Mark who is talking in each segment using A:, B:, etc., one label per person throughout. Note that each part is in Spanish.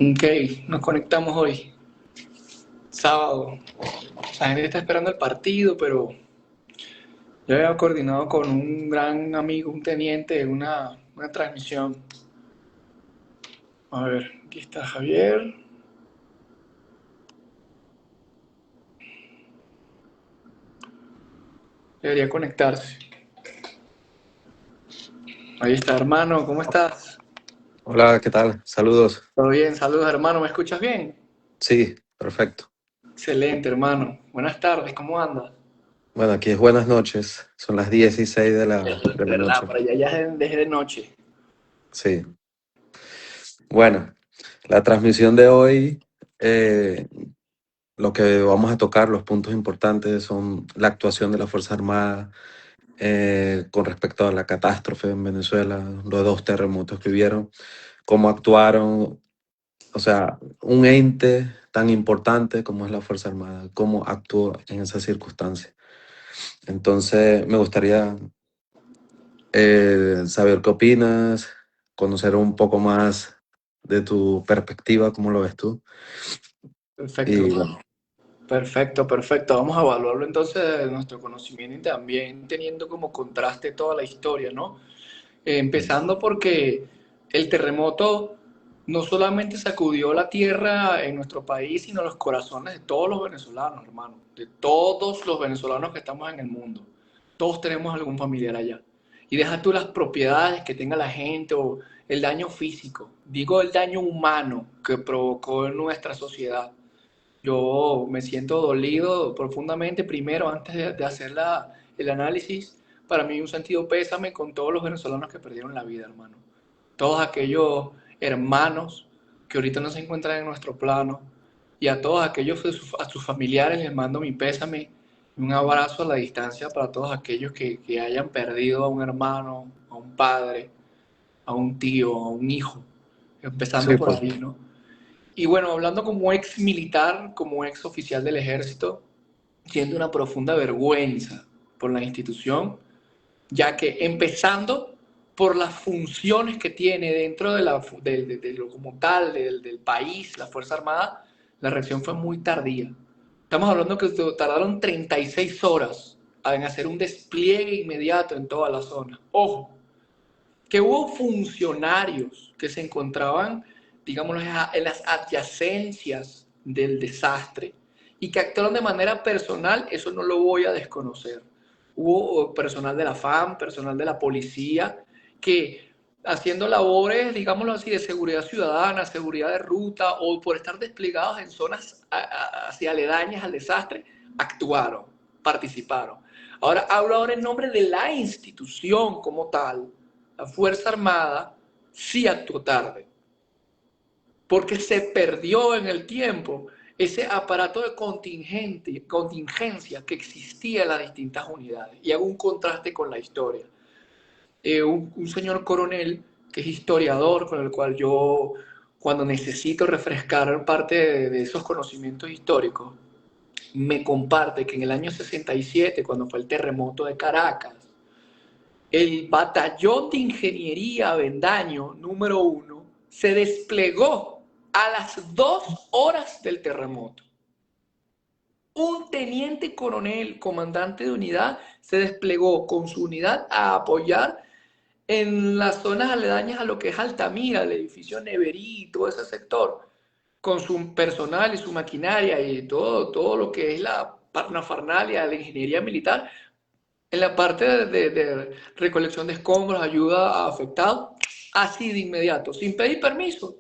A: Ok, nos conectamos hoy, sábado. La gente está esperando el partido, pero yo había coordinado con un gran amigo, un teniente, una transmisión. A ver, aquí está Javier. Debería conectarse. Ahí está, hermano, ¿cómo estás?
B: Hola, ¿qué tal? Saludos.
A: Todo bien, saludos, hermano, ¿me escuchas bien?
B: Sí, perfecto.
A: Excelente, hermano. Buenas tardes, ¿cómo andas?
B: Bueno, aquí es buenas noches. Son las 16 de la
A: ¿Verdad?
B: noche.
A: Para allá ya es de noche.
B: Sí. Bueno, la transmisión de hoy, eh, lo que vamos a tocar, los puntos importantes son la actuación de la Fuerza Armada con respecto a la catástrofe en Venezuela, los dos terremotos que hubieron, cómo actuaron, o sea, un ente tan importante como es la Fuerza Armada, cómo actuó en esas circunstancias. Entonces, me gustaría saber qué opinas, conocer un poco más de tu perspectiva, cómo lo ves tú.
A: Perfecto,
B: Y
A: hermano.
B: bueno,
A: Perfecto, perfecto. Vamos a evaluarlo entonces de nuestro conocimiento y también teniendo como contraste toda la historia, ¿no? Empezando porque el terremoto no solamente sacudió la tierra en nuestro país, sino los corazones de todos los venezolanos, hermano, de todos los venezolanos que estamos en el mundo. Todos tenemos algún familiar allá. Y deja tú las propiedades que tenga la gente o el daño físico. Digo el daño humano que provocó en nuestra sociedad. Yo me siento dolido profundamente, primero, antes de hacer el análisis, para mí un sentido pésame con todos los venezolanos que perdieron la vida, hermano. Todos aquellos hermanos que ahorita no se encuentran en nuestro plano, y a todos aquellos, a sus familiares les mando mi pésame y un abrazo a la distancia para todos aquellos que hayan perdido a un hermano, a un padre, a un tío, a un hijo, empezando
B: sí,
A: por
B: pues,
A: ahí, ¿no? Y bueno, hablando como ex militar, como ex oficial del ejército, siento una profunda vergüenza por la institución, ya que empezando por las funciones que tiene dentro de lo como tal, del país, la Fuerza Armada, la reacción fue muy tardía. Estamos hablando que tardaron 36 horas en hacer un despliegue inmediato en toda la zona. Ojo, que hubo funcionarios que se encontraban, digamos, en las adyacencias del desastre y que actuaron de manera personal, eso no lo voy a desconocer. Hubo personal de la FAM, personal de la policía, que haciendo labores, digámoslo así, de seguridad ciudadana, seguridad de ruta o por estar desplegados en zonas hacia aledañas al desastre, actuaron, participaron. Ahora hablo ahora en nombre de la institución como tal. La Fuerza Armada sí actuó tarde, porque se perdió en el tiempo ese aparato de contingencia que existía en las distintas unidades. Y hago un contraste con la historia. Un señor coronel que es historiador, con el cual yo, cuando necesito refrescar parte de esos conocimientos históricos, me comparte que en el año 67, cuando fue el terremoto de Caracas, el batallón de ingeniería Avendaño número 1 se desplegó a las 2 horas del terremoto. Un teniente coronel, comandante de unidad, se desplegó con su unidad a apoyar en las zonas aledañas a lo que es Altamira, el edificio Neverí, todo ese sector, con su personal y su maquinaria y todo lo que es la parnafarnalia de la ingeniería militar, en la parte de recolección de escombros, ayuda a afectados, así de inmediato, sin pedir permiso.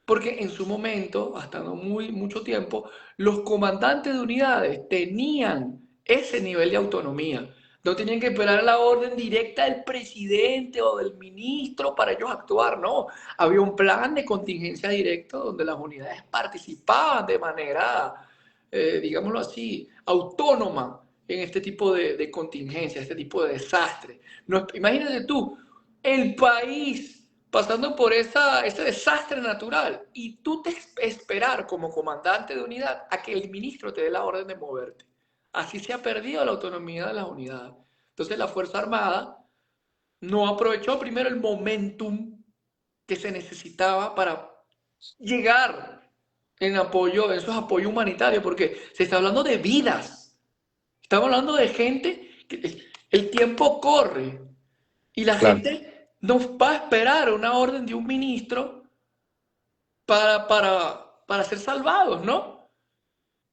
A: Porque en su momento, hasta no muy mucho tiempo, los comandantes de unidades tenían ese nivel de autonomía. No tenían que esperar la orden directa del presidente o del ministro para ellos actuar, no. Había un plan de contingencia directo donde las unidades participaban de manera, digámoslo así, autónoma en este tipo de contingencia, este tipo de desastre. No, imagínate tú, el país pasando por ese desastre natural y tú te esperar como comandante de unidad a que el ministro te dé la orden de moverte. Así se ha perdido la autonomía de las unidades. Entonces la Fuerza Armada no aprovechó primero el momentum que se necesitaba para llegar en apoyo, en esos apoyos humanitarios, porque se está hablando de vidas. Estamos hablando de gente que el tiempo corre y la
B: Claro,
A: gente no va a esperar una orden de un ministro para ser salvados, ¿no?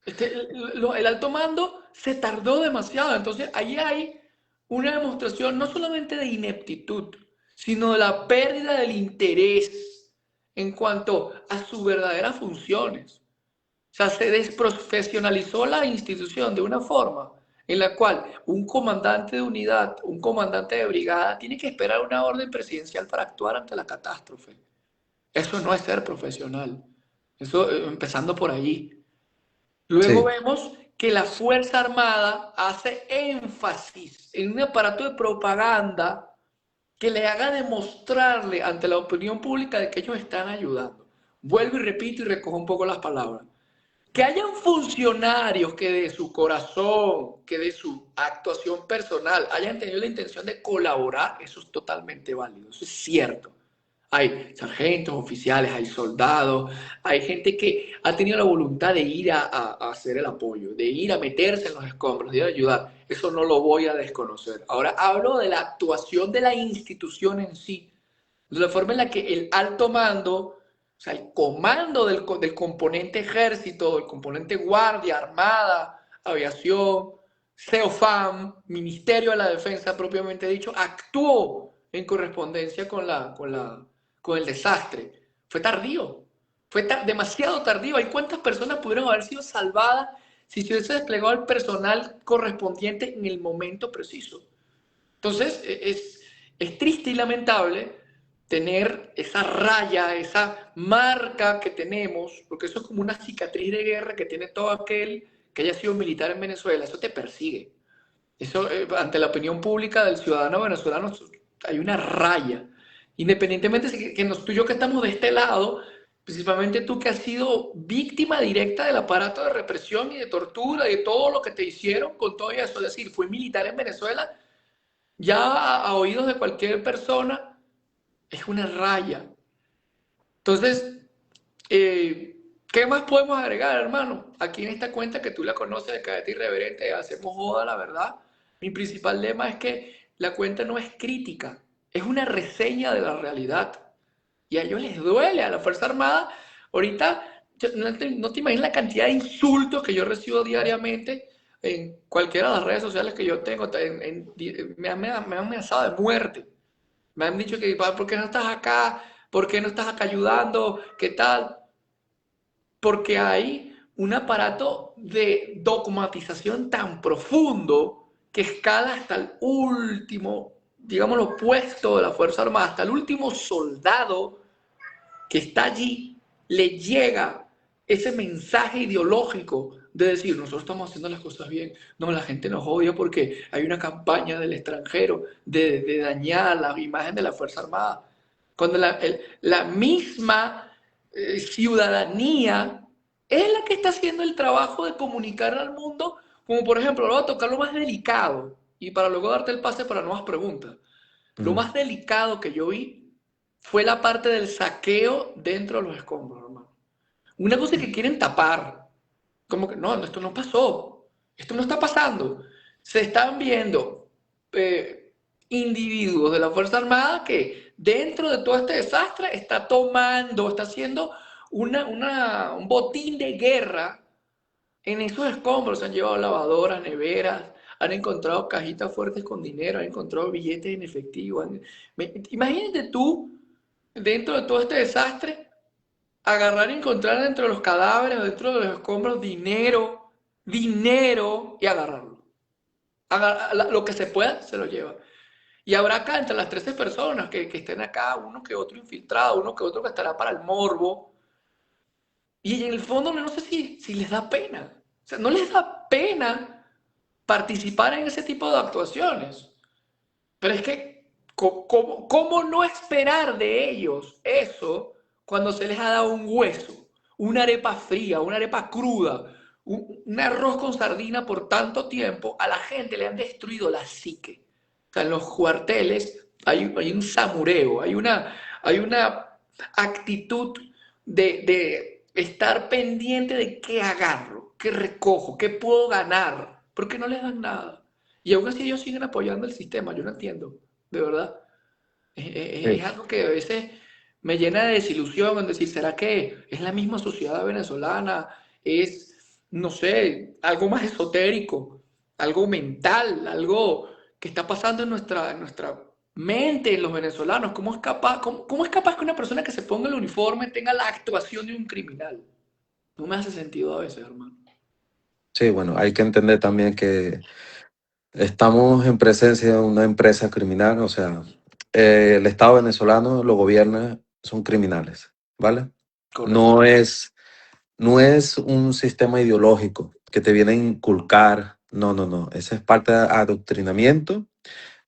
A: El alto mando se tardó demasiado. Entonces, ahí hay una demostración no solamente de ineptitud, sino de la pérdida del interés en cuanto a sus verdaderas funciones. O sea, se desprofesionalizó la institución de una forma en la cual un comandante de unidad, un comandante de brigada, tiene que esperar una orden presidencial para actuar ante la catástrofe. Eso no es ser profesional. Eso, empezando por allí. Luego
B: sí,
A: vemos que la Fuerza Armada hace énfasis en un aparato de propaganda que le haga demostrarle ante la opinión pública de que ellos están ayudando. Vuelvo y repito y recojo un poco las palabras. Que hayan funcionarios que de su corazón, que de su actuación personal hayan tenido la intención de colaborar, eso es totalmente válido, eso es cierto. Hay sargentos, oficiales, hay soldados, hay gente que ha tenido la voluntad de ir a hacer el apoyo, de ir a meterse en los escombros, de ir a ayudar. Eso no lo voy a desconocer. Ahora hablo de la actuación de la institución en sí, de la forma en la que el alto mando, o sea, el comando del componente ejército, del componente guardia, armada, aviación, CEOFAM, Ministerio de la Defensa propiamente dicho, actuó en correspondencia con el desastre. Fue tardío, fue demasiado tardío. ¿Hay cuántas personas pudieron haber sido salvadas si se hubiese desplegado el personal correspondiente en el momento preciso? Entonces, es triste y lamentable tener esa raya, esa marca que tenemos, porque eso es como una cicatriz de guerra que tiene todo aquel que haya sido militar en Venezuela, eso te persigue. Eso, ante la opinión pública del ciudadano venezolano, hay una raya. Independientemente de que tú y yo que estamos de este lado, principalmente tú que has sido víctima directa del aparato de represión y de tortura, y de todo lo que te hicieron con todo eso, es decir, fui militar en Venezuela, ya a oídos de cualquier persona, es una raya. Entonces, ¿qué más podemos agregar, hermano? Aquí en esta cuenta que tú la conoces de Cadete Irreverente, hacemos joda, la verdad. Mi principal lema es que la cuenta no es crítica, es una reseña de la realidad. Y a ellos les duele, a la Fuerza Armada. Ahorita, no te imaginas la cantidad de insultos que yo recibo diariamente en cualquiera de las redes sociales que yo tengo. Me han amenazado de muerte. Me han dicho que, ¿por qué no estás acá? ¿Por qué no estás acá ayudando? ¿Qué tal? Porque hay un aparato de dogmatización tan profundo que escala hasta el último, digámoslo, puesto de la Fuerza Armada, hasta el último soldado que está allí, le llega ese mensaje ideológico de decir, nosotros estamos haciendo las cosas bien. No, la gente nos odia porque hay una campaña del extranjero de dañar la imagen de la Fuerza Armada. Cuando la misma ciudadanía es la que está haciendo el trabajo de comunicar al mundo, como por ejemplo, voy a tocar lo más delicado, y para luego darte el pase para nuevas preguntas. Lo
B: mm,
A: más delicado que yo vi fue la parte del saqueo dentro de los escombros, hermano. Una cosa que quieren tapar, como que no, esto no pasó, esto no está pasando. Se están viendo individuos de la Fuerza Armada que dentro de todo este desastre está haciendo un botín de guerra en esos escombros. Se han llevado lavadoras, neveras, han encontrado cajitas fuertes con dinero, han encontrado billetes en efectivo. Imagínate tú, dentro de todo este desastre, agarrar y encontrar dentro de los cadáveres, dentro de los escombros, dinero y agarrarlo. Lo que se pueda, se lo lleva. Y habrá acá entre las 13 personas que estén acá, uno que otro infiltrado, uno que otro que estará para el morbo. Y en el fondo no sé si les da pena. O sea, no les da pena participar en ese tipo de actuaciones. Pero es que, ¿cómo no esperar de ellos eso cuando se les ha dado un hueso, una arepa fría, una arepa cruda, un arroz con sardina por tanto tiempo? A la gente le han destruido la psique. O sea, en los cuarteles hay un samureo, hay una actitud de estar pendiente de qué agarro, qué recojo, qué puedo ganar, porque no les dan nada. Y aún así ellos siguen apoyando el sistema, yo no entiendo, de verdad. Es
B: Sí.
A: algo que a veces me llena de desilusión en decir, ¿será que es la misma sociedad venezolana? Es, no sé, algo más esotérico, algo mental, algo que está pasando en nuestra mente, en los venezolanos. ¿Cómo es capaz que una persona que se ponga el uniforme tenga la actuación de un criminal? No me hace sentido a veces, hermano.
B: Sí, bueno, hay que entender también que estamos en presencia de una empresa criminal, o sea, el Estado venezolano lo gobierna, son criminales, ¿vale?
A: Correcto.
B: No es, no es un sistema ideológico que te viene a inculcar, no, no, no, eso es parte de adoctrinamiento,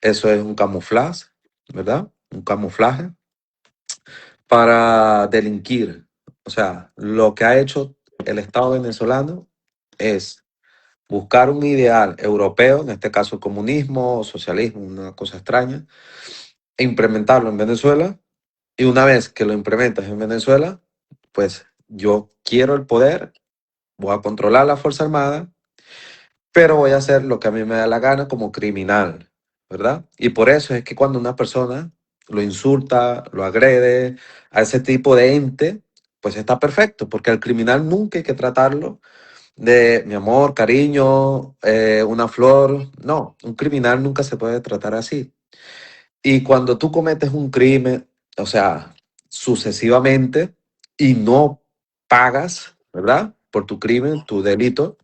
B: eso es un camuflaje, ¿verdad? Un camuflaje para delinquir. O sea, lo que ha hecho el Estado venezolano es buscar un ideal europeo, en este caso el comunismo o socialismo, una cosa extraña, e implementarlo en Venezuela. Y una vez que lo implementas en Venezuela, pues yo quiero el poder, voy a controlar la Fuerza Armada, pero voy a hacer lo que a mí me da la gana como criminal, ¿verdad? Y por eso es que cuando una persona lo insulta, lo agrede a ese tipo de ente, pues está perfecto, porque al criminal nunca hay que tratarlo de mi amor, cariño, una flor. No, un criminal nunca se puede tratar así. Y cuando tú cometes un crimen, o sea, sucesivamente, y no pagas, ¿verdad? Por tu crimen, tu delito,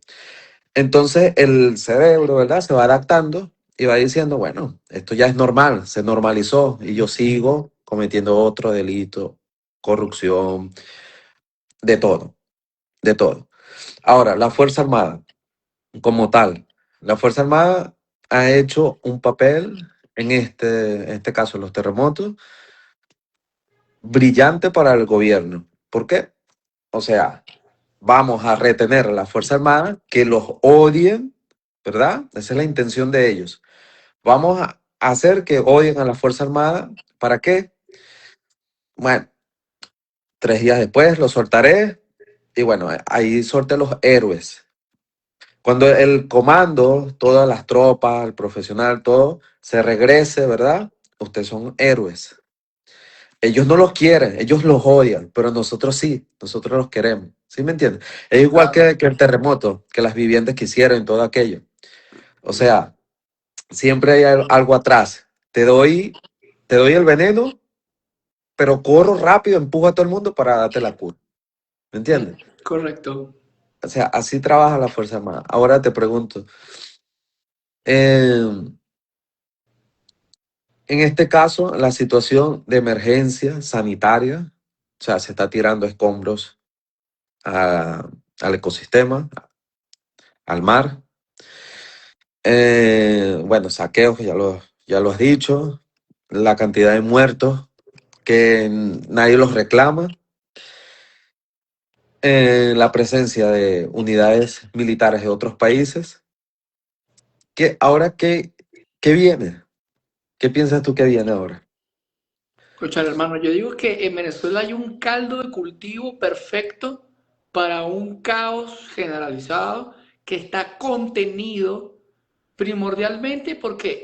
B: entonces el cerebro, ¿verdad? Se va adaptando y va diciendo, bueno, esto ya es normal, se normalizó y yo sigo cometiendo otro delito, corrupción, de todo, de todo. Ahora, la Fuerza Armada como tal. La Fuerza Armada ha hecho un papel en este caso, los terremotos, brillante para el gobierno. ¿Por qué? O sea, vamos a retener a la Fuerza Armada, que los odien, ¿verdad? Esa es la intención de ellos. Vamos a hacer que odien a la Fuerza Armada. ¿Para qué? Bueno, 3 días después los soltaré y bueno, ahí solté los héroes. Cuando el comando, todas las tropas, el profesional, todo, se regrese, ¿verdad? Ustedes son héroes. Ellos no los quieren, ellos los odian, pero nosotros sí, nosotros los queremos. ¿Sí me entiendes? Es igual
A: Claro.
B: que el terremoto, que las viviendas que hicieron, todo aquello. O sea, siempre hay algo atrás. Te doy el veneno, pero corro rápido, empujo a todo el mundo para darte la cura. ¿Me entiendes?
A: Correcto.
B: O sea, así trabaja la Fuerza Armada. Ahora te pregunto, eh, en este caso, la situación de emergencia sanitaria, o sea, se está tirando escombros al ecosistema, al mar. Bueno, saqueos, ya lo has dicho, la cantidad de muertos que nadie los reclama, la presencia de unidades militares de otros países. Ahora, ¿qué viene? ¿Qué piensas tú que viene ahora?
A: Escuchar, hermano, yo digo que en Venezuela hay un caldo de cultivo perfecto para un caos generalizado que está contenido primordialmente porque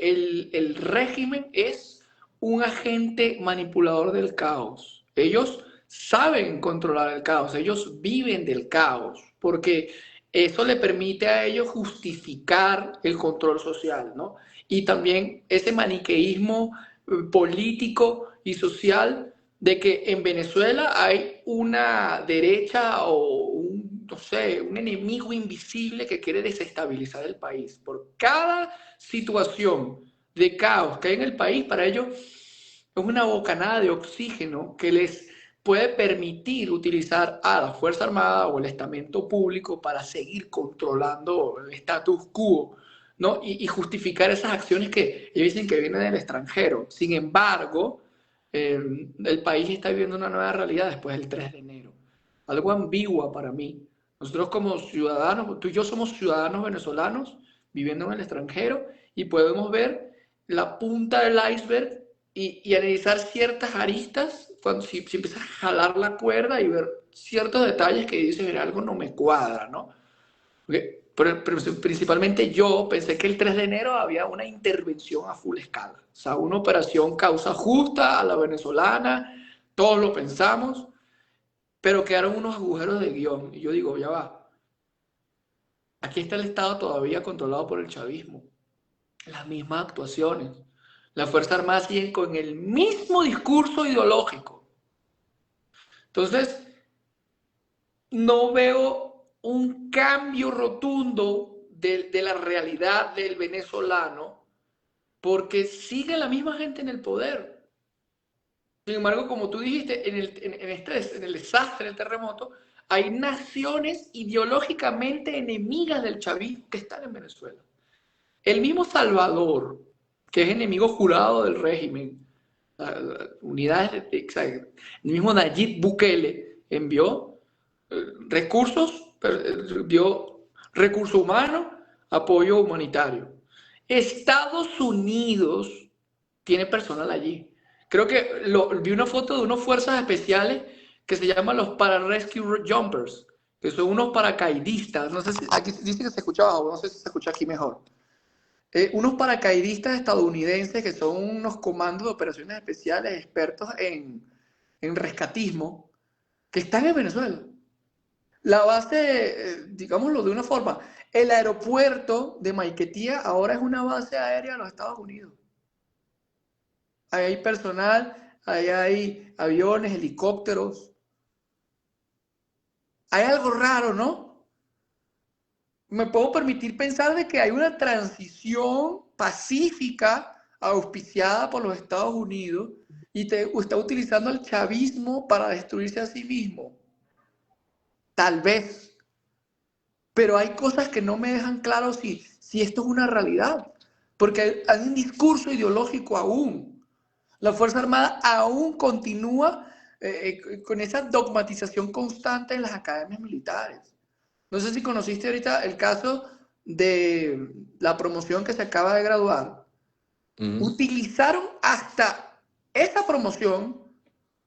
A: el régimen es un agente manipulador del caos. Ellos saben controlar el caos, ellos viven del caos, porque eso le permite a ellos justificar el control social, ¿no? Y también ese maniqueísmo político y social de que en Venezuela hay una derecha o un, no sé, un enemigo invisible que quiere desestabilizar el país. Por cada situación de caos que hay en el país, para ellos es una bocanada de oxígeno que les puede permitir utilizar a la Fuerza Armada o el estamento público para seguir controlando el status quo, ¿no? Y justificar esas acciones que ellos dicen que vienen del extranjero. Sin embargo, el país está viviendo una nueva realidad después del 3 de enero. Algo ambigua para mí. Nosotros como ciudadanos, tú y yo somos ciudadanos venezolanos viviendo en el extranjero y podemos ver la punta del iceberg y analizar ciertas aristas si empiezas a jalar la cuerda y ver ciertos detalles que dices, mira, algo no me cuadra, ¿no? Pero principalmente yo pensé que el 3 de enero había una intervención a full escala, o sea, una operación causa justa a la venezolana, todos lo pensamos, pero quedaron unos agujeros de guión. Y yo digo, ya va, aquí está el Estado todavía controlado por el chavismo, las mismas actuaciones. Las Fuerzas Armadas siguen con el mismo discurso ideológico. Entonces, no veo un cambio rotundo de la realidad del venezolano porque sigue la misma gente en el poder. Sin embargo, como tú dijiste, en el desastre del terremoto, hay naciones ideológicamente enemigas del chavismo que están en Venezuela. El mismo Salvador, que es enemigo jurado del régimen, unidades, el mismo Nayib Bukele envió recursos, envió recursos humanos, apoyo humanitario. Estados Unidos tiene personal allí. Creo que vi una foto de unas fuerzas especiales que se llaman los Pararescue Jumpers, que son unos paracaidistas. No sé si aquí dice que se escucha abajo, no sé si se escucha aquí mejor. Unos paracaidistas estadounidenses que son unos comandos de operaciones especiales expertos en rescatismo que están en Venezuela. La base, digámoslo de una forma, el aeropuerto de Maiquetía ahora es una base aérea de los Estados Unidos. Ahí hay personal, ahí hay aviones, helicópteros. Hay algo raro, ¿no? Me puedo permitir pensar de que hay una transición pacífica auspiciada por los Estados Unidos y está utilizando el chavismo para destruirse a sí mismo. Tal vez. Pero hay cosas que no me dejan claro si esto es una realidad. Porque hay un discurso ideológico aún. La Fuerza Armada aún continúa con esa dogmatización constante en las academias militares. No sé si conociste ahorita el caso de la promoción que se acaba de graduar. Utilizaron hasta esa promoción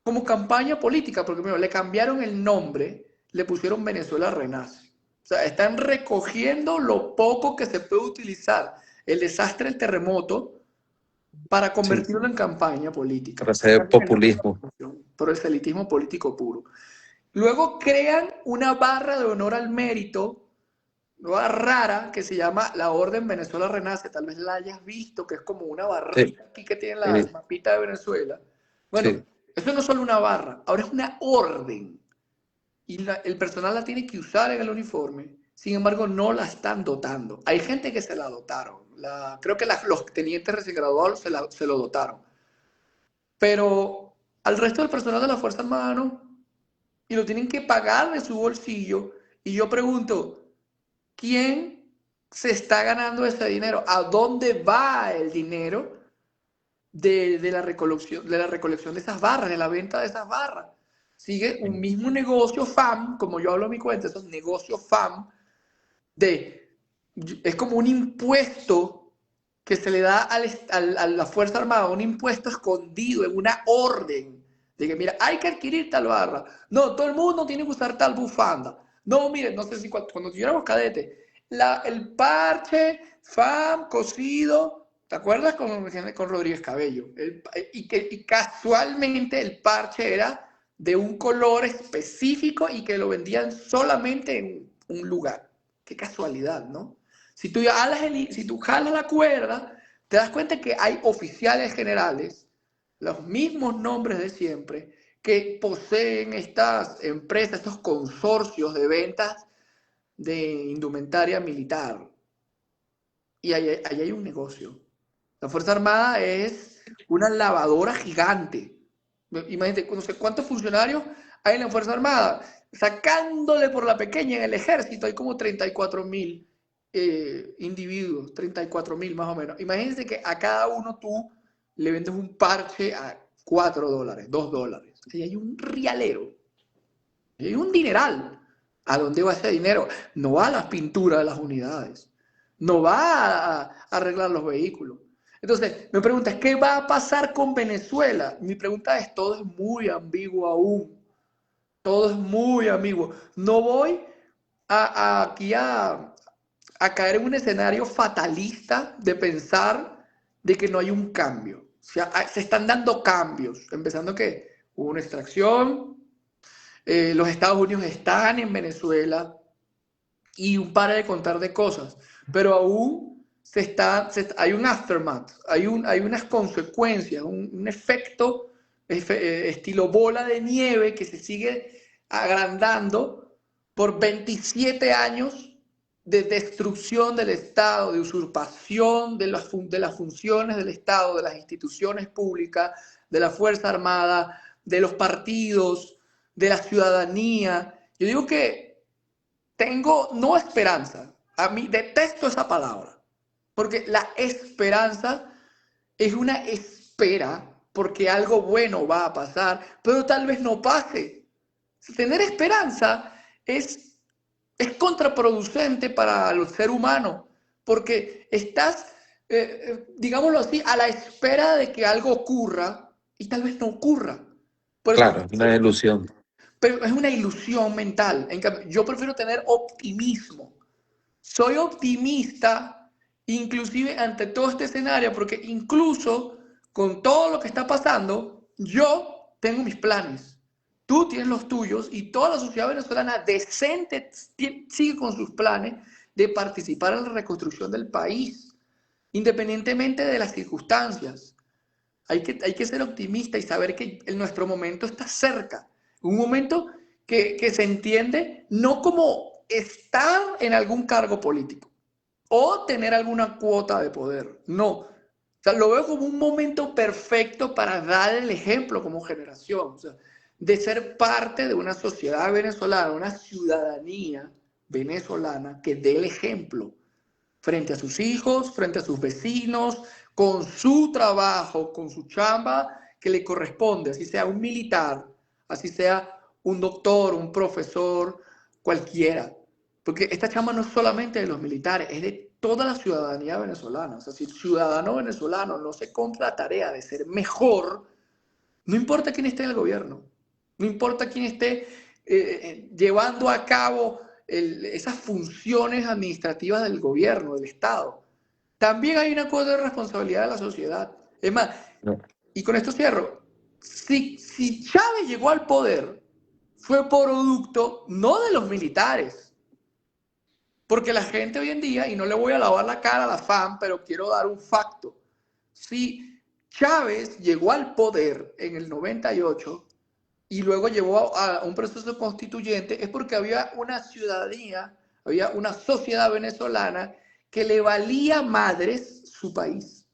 A: como campaña política, porque mira, le cambiaron el nombre, le pusieron Venezuela Renace. O sea, están recogiendo lo poco que se puede utilizar el desastre del terremoto para convertirlo en campaña política.
B: Para hacer populismo.
A: Por el elitismo político puro. Luego crean una barra de honor al mérito, nueva rara, que se llama la Orden Venezuela Renace. Tal vez la hayas visto, que es como una barrita aquí que tiene la mapita de Venezuela. Bueno, eso no es solo una barra, ahora es una orden. Y el personal la tiene que usar en el uniforme. Sin embargo, no la están dotando. Hay gente que se la dotaron. Creo que los tenientes recién graduados se lo dotaron. Pero al resto del personal de la Fuerza Armada no. Y lo tienen que pagar de su bolsillo. Y yo pregunto, ¿quién se está ganando ese dinero? ¿A dónde va el dinero de la recolección de esas barras, de la venta de esas barras? Sigue un mismo negocio FAM, como yo hablo en mi cuenta, esos negocios FAM, es como un impuesto que se le da a la Fuerza Armada, un impuesto escondido en una orden de que, mira, hay que adquirir tal barra. No, todo el mundo tiene que usar tal bufanda. No, miren, no sé si cuando tuviéramos cadete, el parche FAM cosido, ¿te acuerdas con Rodríguez Cabello? Y casualmente el parche era de un color específico y que lo vendían solamente en un lugar. Qué casualidad, ¿no? Si tú jalas la cuerda, te das cuenta que hay oficiales generales, los mismos nombres de siempre, que poseen estas empresas, estos consorcios de ventas de indumentaria militar. Y ahí hay un negocio. La Fuerza Armada es una lavadora gigante. Imagínate, no sé cuántos funcionarios hay en la Fuerza Armada. Sacándole por la pequeña en el ejército hay como 34.000 individuos, 34.000 más o menos. Imagínense que a cada uno tú le vendes un parche a $4, $2. Ahí hay un rialero, ahí hay un dineral. ¿A dónde va ese dinero? No va a las pinturas de las unidades, no va a arreglar los vehículos. Entonces, me preguntas, ¿qué va a pasar con Venezuela? Mi pregunta es, todo es muy ambiguo aún. Todo es muy ambiguo. No voy aquí a caer en un escenario fatalista de pensar de que no hay un cambio. O sea, se están dando cambios, empezando que hubo una extracción, los Estados Unidos están en Venezuela y un par de contar de cosas, pero aún hay un aftermath, hay unas consecuencias, un efecto estilo bola de nieve que se sigue agrandando por 27 años de destrucción del Estado, de usurpación de las funciones del Estado, de las instituciones públicas, de la Fuerza Armada, de los partidos, de la ciudadanía. Yo digo que tengo no esperanza, a mí detesto esa palabra, porque la esperanza es una espera porque algo bueno va a pasar, pero tal vez no pase. Tener esperanza es contraproducente para el ser humano, porque estás, digámoslo así, a la espera de que algo ocurra y tal vez no ocurra. Por eso,
B: Claro, es una ilusión.
A: pero es una ilusión mental. En cambio, yo prefiero tener optimismo. Soy optimista, inclusive ante todo este escenario, porque incluso con todo lo que está pasando, yo tengo mis planes. Tú tienes los tuyos y toda la sociedad venezolana decente sigue con sus planes de participar en la reconstrucción del país, independientemente de las circunstancias. Hay que ser optimista y saber que nuestro momento está cerca. Un momento que se entiende no como estar en algún cargo político o tener alguna cuota de poder. No. O sea, lo veo como un momento perfecto para dar el ejemplo como generación. O sea, de ser parte de una sociedad venezolana, una ciudadanía venezolana que dé el ejemplo frente a sus hijos, frente a sus vecinos, con su trabajo, con su chamba que le corresponde, así sea un militar, así sea un doctor, un profesor, cualquiera. Porque esta chamba no es solamente de los militares, es de toda la ciudadanía venezolana. O sea, si el ciudadano venezolano no se compra la tarea de ser mejor, no importa quién esté en el gobierno, no importa quién esté llevando a cabo esas funciones administrativas del gobierno, del Estado. También hay una cosa de responsabilidad de la sociedad. Es más,
B: No.
A: y con esto cierro, si Chávez llegó al poder, fue producto no de los militares, porque la gente hoy en día, y no le voy a lavar la cara a la FAM, pero quiero dar un facto. Si Chávez llegó al poder en el 98 y luego llevó a un proceso constituyente, es porque había una ciudadanía, había una sociedad venezolana que le valía madres su país,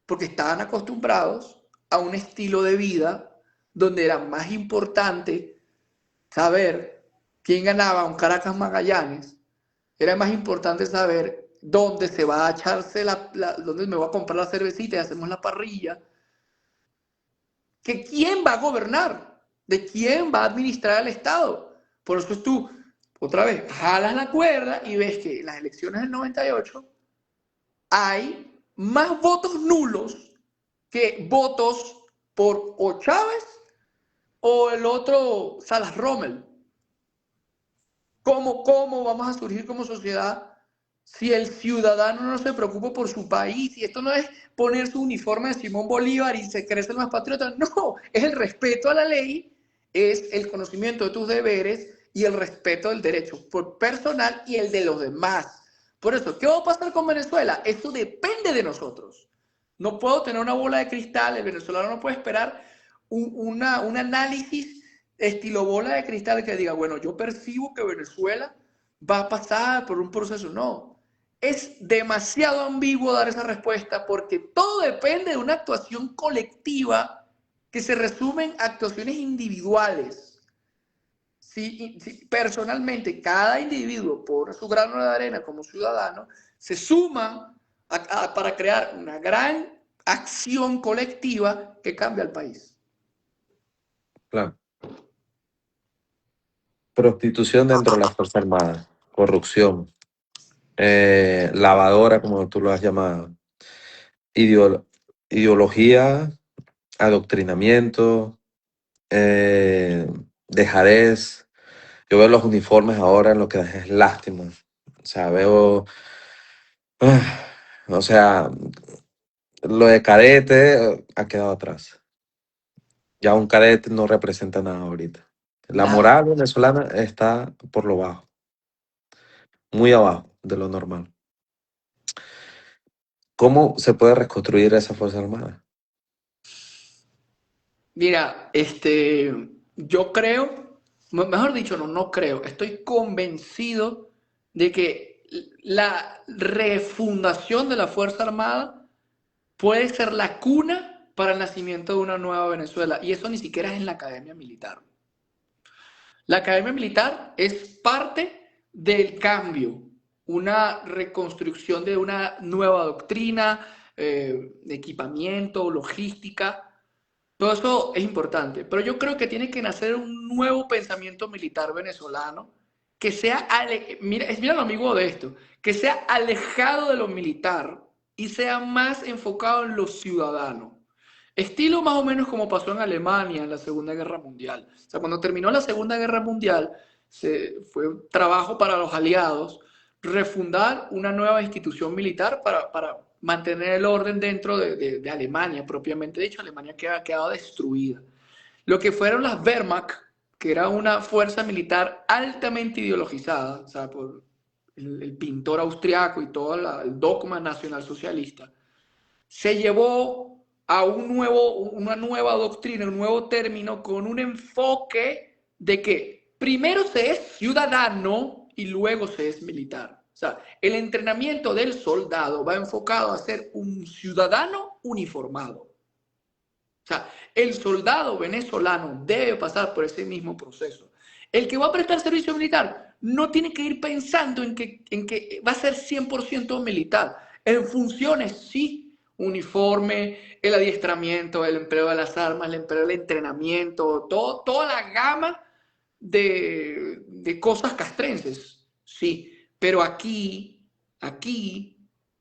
A: porque estaban acostumbrados a un estilo de vida donde era más importante saber quién ganaba un Caracas Magallanes, era más importante saber dónde se va a echarse dónde me voy a comprar la cervecita y hacemos la parrilla, que quién va a gobernar, de quién va a administrar el Estado. Por eso tú, otra vez, jalas la cuerda y ves que en las elecciones del 98 hay más votos nulos que votos por o Chávez o el otro Salas Rommel. ¿Cómo vamos a surgir como sociedad si el ciudadano no se preocupa por su país? Y esto no es poner su uniforme de Simón Bolívar y se crecen más patriotas. No, es el respeto a la ley, es el conocimiento de tus deberes y el respeto del derecho personal y el de los demás. Por eso, ¿qué va a pasar con Venezuela? Esto depende de nosotros. No puedo tener una bola de cristal, el venezolano no puede esperar un análisis estilo bola de cristal que diga, bueno, yo percibo que Venezuela va a pasar por un proceso. No, es demasiado ambiguo dar esa respuesta porque todo depende de una actuación colectiva que se resume en actuaciones individuales. Si personalmente cada individuo pone su grano de arena como ciudadano, se suma para crear una gran acción colectiva que cambia el país.
B: Claro. Prostitución dentro de la Fuerza Armada, corrupción, lavadora, como tú lo has llamado, ideología, adoctrinamiento, eh, dejadez. Yo veo los uniformes ahora en lo que es lástima. O sea, veo, o sea, lo de cadete ha quedado atrás. Ya un cadete no representa nada ahorita. La
A: Nada.
B: moral venezolana está por lo bajo, muy abajo de lo normal. ¿Cómo se puede reconstruir esa Fuerza Armada?
A: Mira, yo creo, mejor dicho, no creo, estoy convencido de que la refundación de la Fuerza Armada puede ser la cuna para el nacimiento de una nueva Venezuela. Y eso ni siquiera es en la academia militar. La academia militar es parte del cambio, una reconstrucción de una nueva doctrina, equipamiento, logística. Todo eso es importante, pero yo creo que tiene que nacer un nuevo pensamiento militar venezolano que sea, mira lo amigo de esto, que sea alejado de lo militar y sea más enfocado en lo ciudadano. Estilo más o menos como pasó en Alemania en la Segunda Guerra Mundial. O sea, cuando terminó la Segunda Guerra Mundial, fue un trabajo para los aliados refundar una nueva institución militar para mantener el orden dentro de Alemania, propiamente dicho. Alemania ha quedado destruida. Lo que fueron las Wehrmacht, que era una fuerza militar altamente ideologizada, o sea, por el pintor austriaco y todo el dogma nacionalsocialista, se llevó a una nueva doctrina, un nuevo término con un enfoque de que primero se es ciudadano y luego se es militar. O sea, el entrenamiento del soldado va enfocado a ser un ciudadano uniformado. O sea, el soldado venezolano debe pasar por ese mismo proceso. El que va a prestar servicio militar no tiene que ir pensando en que va a ser 100% militar. En funciones, sí, uniforme, el adiestramiento, el empleo de las armas, el empleo del entrenamiento, toda la gama de cosas castrenses, sí. Pero aquí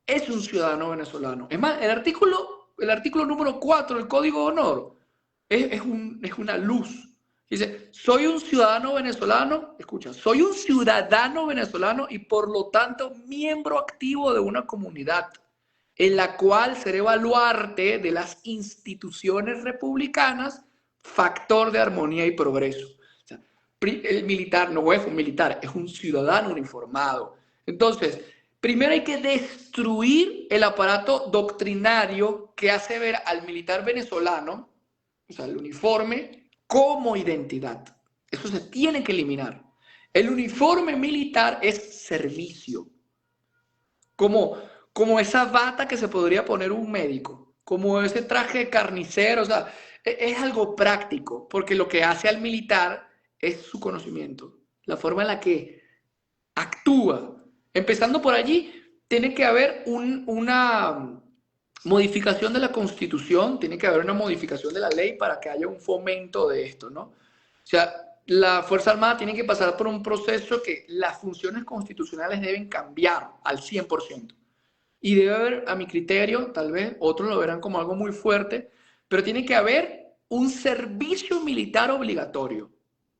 A: es un ciudadano venezolano. Es más, el artículo número 4 del Código de Honor es una luz. Dice, soy un ciudadano venezolano, escucha, soy un ciudadano venezolano y por lo tanto miembro activo de una comunidad en la cual seré baluarte de las instituciones republicanas, factor de armonía y progreso. O sea, el militar no es un militar, es un ciudadano uniformado. Entonces, primero hay que destruir el aparato doctrinario que hace ver al militar venezolano, o sea, el uniforme, como identidad. Eso se tiene que eliminar. El uniforme militar es servicio. Como, como esa bata que se podría poner un médico, como ese traje de carnicero, o sea, es algo práctico, porque lo que hace al militar es su conocimiento, la forma en la que actúa. Empezando por allí, tiene que haber una modificación de la Constitución, tiene que haber una modificación de la ley para que haya un fomento de esto, ¿no? O sea, la Fuerza Armada tiene que pasar por un proceso que las funciones constitucionales deben cambiar al 100%. Y debe haber, a mi criterio, tal vez otros lo verán como algo muy fuerte, pero tiene que haber un servicio militar obligatorio,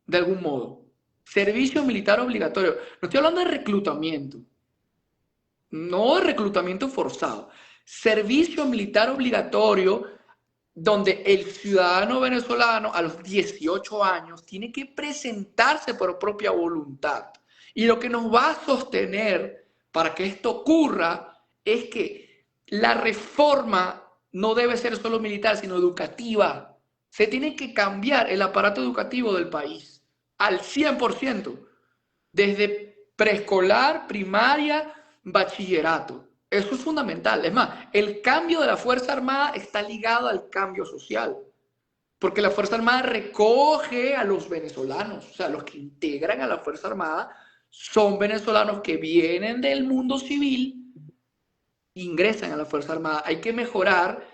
A: de algún modo. Servicio militar obligatorio. No estoy hablando de reclutamiento, no de reclutamiento forzado. Servicio militar obligatorio donde el ciudadano venezolano a los 18 años tiene que presentarse por propia voluntad. Y lo que nos va a sostener para que esto ocurra es que la reforma no debe ser solo militar, sino educativa. Se tiene que cambiar el aparato educativo del país al 100%, desde preescolar, primaria, bachillerato. Eso es fundamental. Es más, el cambio de la Fuerza Armada está ligado al cambio social, porque la Fuerza Armada recoge a los venezolanos, o sea, los que integran a la Fuerza Armada son venezolanos que vienen del mundo civil, ingresan a la Fuerza Armada. Hay que mejorar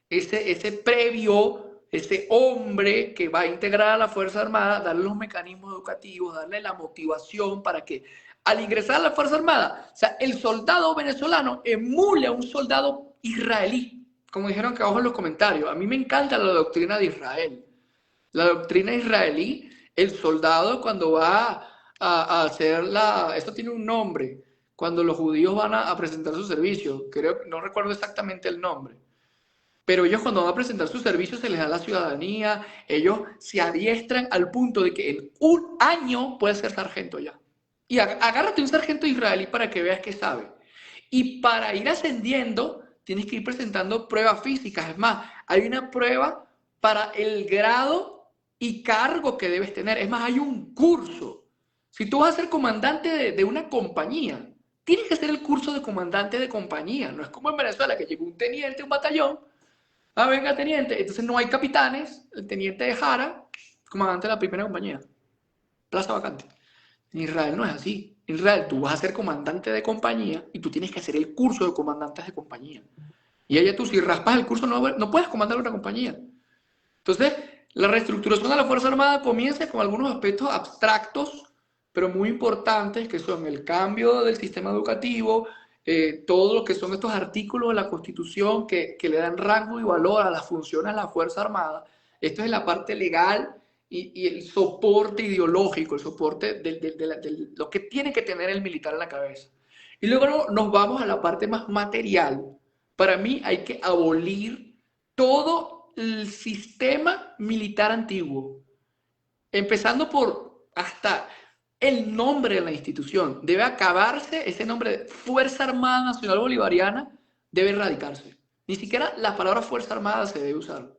A: ese previo, ese hombre que va a integrar a la Fuerza Armada, darle los mecanismos educativos, darle la motivación para que al ingresar a la Fuerza Armada, o sea, el soldado venezolano emule a un soldado israelí. como dijeron acá abajo en los comentarios, a mí me encanta la doctrina de Israel. La doctrina israelí, el soldado cuando va a hacer esto tiene un nombre, cuando los judíos van a presentar su servicio, creo, no recuerdo exactamente el nombre, pero ellos cuando van a presentar su servicio se les da la ciudadanía, ellos se adiestran al punto de que en un año puedes ser sargento ya. Y agárrate un sargento israelí para que veas que sabe. Y para ir ascendiendo, tienes que ir presentando pruebas físicas. Es más, hay una prueba para el grado y cargo que debes tener. Es más, hay un curso. Si tú vas a ser comandante de una compañía, tienes que hacer el curso de comandante de compañía. No es como en Venezuela, que llegó un teniente, un batallón. Ah, venga, teniente. Entonces no hay capitanes. El teniente de Jara, comandante de la primera compañía. Plaza vacante. En Israel no es así. En Israel tú vas a ser comandante de compañía y tú tienes que hacer el curso de comandantes de compañía. Y allá tú, si raspas el curso, no puedes comandar una compañía. Entonces, la reestructuración de la Fuerza Armada comienza con algunos aspectos abstractos, pero muy importantes, que son el cambio del sistema educativo, todo lo que son estos artículos de la Constitución que le dan rango y valor a las funciones de la Fuerza Armada. Esto es la parte legal y el soporte ideológico, el soporte de lo que tiene que tener el militar en la cabeza. Y luego nos vamos a la parte más material. Para mí hay que abolir todo el sistema militar antiguo, empezando por hasta el nombre de la institución. Debe acabarse ese nombre de Fuerza Armada Nacional Bolivariana, debe erradicarse. Ni siquiera la palabra Fuerza Armada se debe usar,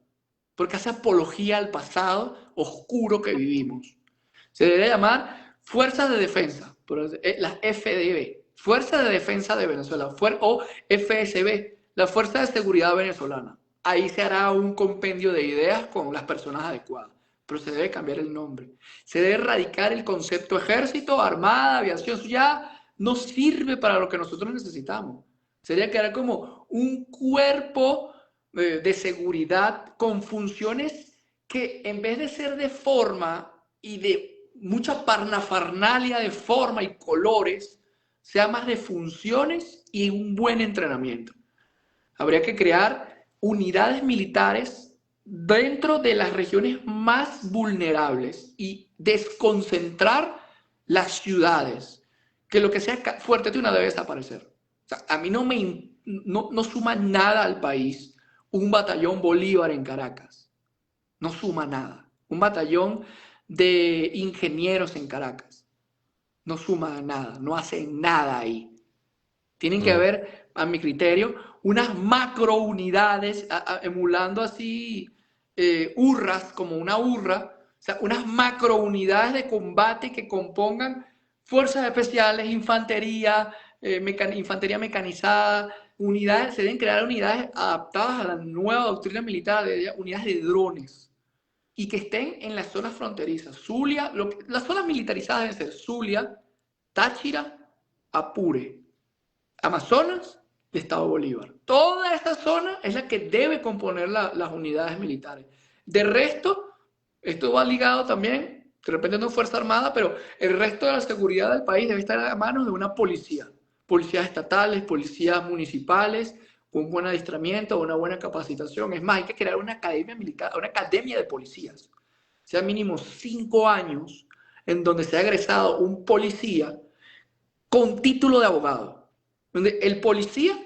A: porque hace apología al pasado oscuro que vivimos. Se debe llamar Fuerzas de Defensa, las FDB, Fuerza de Defensa de Venezuela, o FSB, la Fuerza de Seguridad Venezolana. Ahí se hará un compendio de ideas con las personas adecuadas, pero se debe cambiar el nombre. Se debe erradicar el concepto ejército, armada, aviación, ya no sirve para lo que nosotros necesitamos. Sería crear como un cuerpo de seguridad con funciones que en vez de ser de forma y de mucha parnafarnalia de forma y colores, sea más de funciones y un buen entrenamiento. Habría que crear unidades militares dentro de las regiones más vulnerables y desconcentrar las ciudades, que lo que sea fuerte de una debe desaparecer. O sea, a mí no suma nada al país un batallón Bolívar en Caracas. No suma nada. Un batallón de ingenieros en Caracas. No suma nada, no hace nada ahí. Tienen que haber, a mi criterio, unas macrounidades, emulando así urras, como una urra, o sea, unas macrounidades de combate que compongan fuerzas especiales, infantería, infantería mecanizada, unidades, se deben crear unidades adaptadas a la nueva doctrina militar, unidades de drones, y que estén en las zonas fronterizas. Zulia, las zonas militarizadas deben ser Zulia, Táchira, Apure, Amazonas y Estado Bolívar. Toda esta zona es la que debe componer las unidades militares. De resto, esto va ligado también, de repente no es Fuerza Armada, pero el resto de la seguridad del país debe estar a manos de una policía. Policías estatales, policías municipales, con un buen adiestramiento, una buena capacitación. Es más, hay que crear una academia militar, una academia de policías. Sea mínimo 5 años en donde sea egresado un policía con título de abogado, donde el policía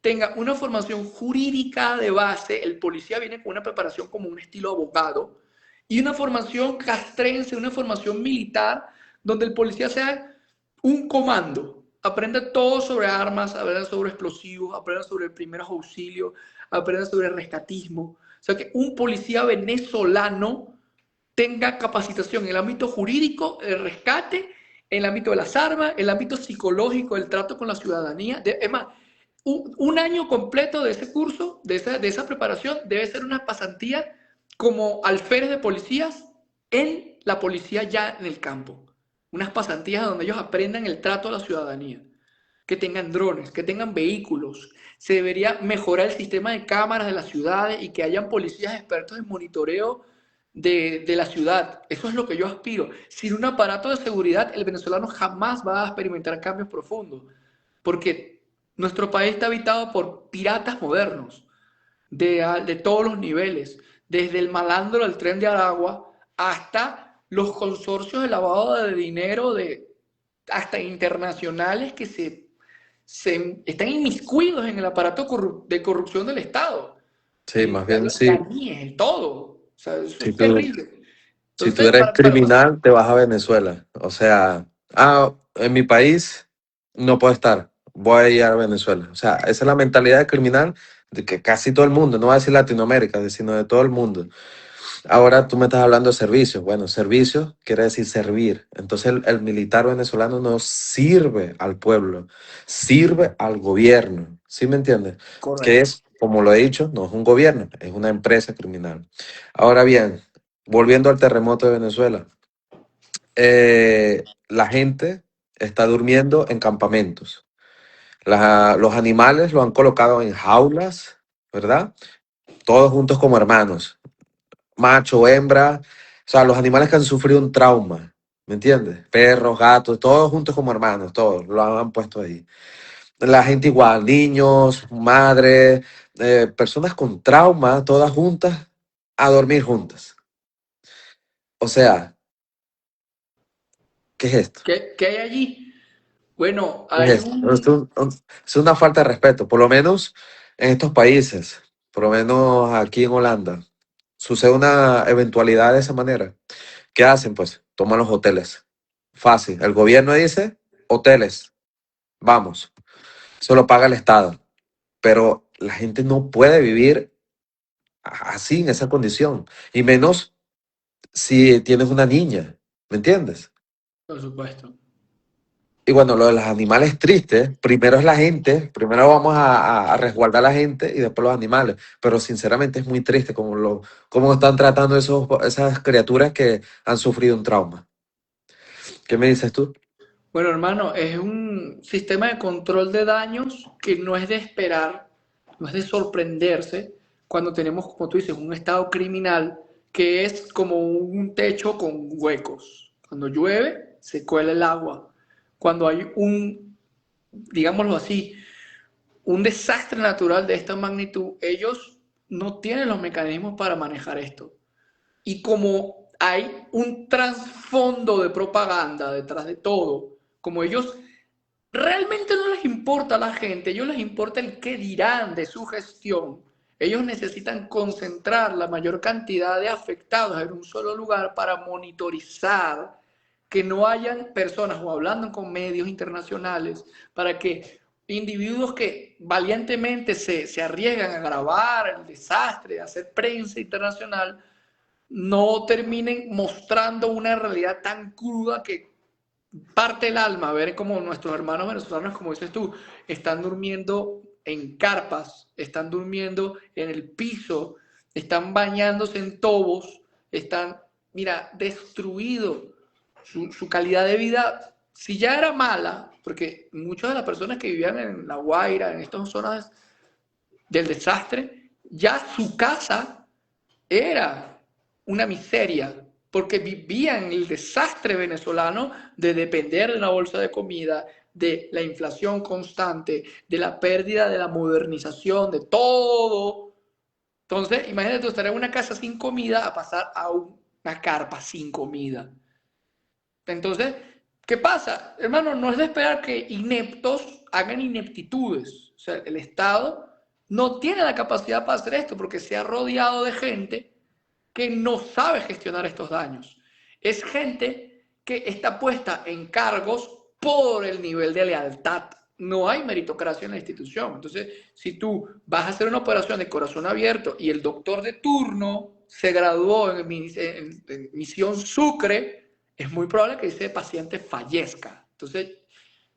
A: tenga una formación jurídica de base, el policía viene con una preparación como un estilo abogado, y una formación castrense, una formación militar, donde el policía sea un comando, aprenda todo sobre armas, aprenda sobre explosivos, aprenda sobre el primeros auxilios, aprenda sobre el rescatismo. O sea, que un policía venezolano tenga capacitación en el ámbito jurídico, el rescate, en el ámbito de las armas, en el ámbito psicológico, el trato con la ciudadanía. Es más, un año completo de ese curso, de esa preparación, debe ser una pasantía como alférez de policías en la policía ya en el campo. Unas pasantías donde ellos aprendan el trato a la ciudadanía. Que tengan drones, que tengan vehículos. Se debería mejorar el sistema de cámaras de las ciudades y que hayan policías expertos en monitoreo de la ciudad. Eso es lo que yo aspiro. Sin un aparato de seguridad, el venezolano jamás va a experimentar cambios profundos, porque nuestro país está habitado por piratas modernos. de todos los niveles, desde el malandro del Tren de Aragua hasta los consorcios de lavado de dinero hasta internacionales que se están inmiscuidos en el aparato de corrupción del Estado.
B: Sí, más bien
A: Los iraníes, el todo. O sea, eso
B: si
A: es
B: tú,
A: terrible.
B: si tú
A: Entonces,
B: eres criminal, te vas a Venezuela. O sea, en mi país no puedo estar, voy a ir a Venezuela. O sea, esa es la mentalidad de criminal de que casi todo el mundo, no voy a decir Latinoamérica, sino de todo el mundo. Ahora tú me estás hablando de servicios. Bueno, servicios quiere decir servir. Entonces el militar venezolano no sirve al pueblo, sirve al gobierno. ¿Sí me entiendes? Que
A: correcto.
B: es, como lo he dicho, no es un gobierno, es una empresa criminal. Ahora bien, volviendo al terremoto de Venezuela, la gente está durmiendo en campamentos. Los animales lo han colocado en jaulas, ¿verdad? Todos juntos como hermanos, macho, hembra, o sea, los animales que han sufrido un trauma, ¿me entiendes? Perros, gatos, todos juntos como hermanos, todos lo han puesto ahí. La gente igual, niños, madres, personas con trauma, todas juntas, a dormir juntas. O sea, ¿qué es esto?
A: ¿Qué hay allí? Bueno,
B: ¿Qué es
A: hay
B: esto? Es una falta de respeto, por lo menos en estos países, por lo menos aquí en Holanda, sucede una eventualidad de esa manera. ¿Qué hacen? Pues toman los hoteles. Fácil. El gobierno dice, hoteles, vamos. Eso lo paga el Estado. Pero la gente no puede vivir así, en esa condición. Y menos si tienes una niña. ¿Me entiendes?
A: por supuesto.
B: Y bueno, lo de los animales tristes, primero es la gente, primero vamos a resguardar a la gente y después los animales. Pero sinceramente es muy triste cómo están tratando esas criaturas que han sufrido un trauma. ¿Qué me dices tú?
A: Bueno, hermano, es un sistema de control de daños que no es de esperar, no es de sorprenderse cuando tenemos, como tú dices, un estado criminal que es como un techo con huecos. Cuando llueve, se cuela el agua. Cuando hay digámoslo así, un desastre natural de esta magnitud, ellos no tienen los mecanismos para manejar esto. Y como hay un trasfondo de propaganda detrás de todo, como ellos realmente no les importa a la gente, ellos les importa el qué dirán de su gestión. Ellos necesitan concentrar la mayor cantidad de afectados en un solo lugar para monitorizar que no hayan personas o hablando con medios internacionales para que individuos que valientemente se arriesgan a grabar el desastre, a hacer prensa internacional, no terminen mostrando una realidad tan cruda que parte el alma ver cómo nuestros hermanos venezolanos, como dices tú, están durmiendo en carpas, están durmiendo en el piso, están bañándose en tobos, están, mira, destruido su calidad de vida. Si ya era mala, porque muchas de las personas que vivían en La Guaira, en estas zonas del desastre, ya su casa era una miseria, porque vivían el desastre venezolano de depender de una bolsa de comida, de la inflación constante, de la pérdida de la modernización, de todo. Entonces, imagínate tú estar en una casa sin comida a pasar a una carpa sin comida. Entonces, ¿qué pasa? Hermano, no es de esperar que ineptos hagan ineptitudes. O sea, el Estado no tiene la capacidad para hacer esto porque se ha rodeado de gente que no sabe gestionar estos daños. Es gente que está puesta en cargos por el nivel de lealtad. No hay meritocracia en la institución. Entonces, si tú vas a hacer una operación de corazón abierto y el doctor de turno se graduó en misión Sucre, es muy probable que ese paciente fallezca. Entonces,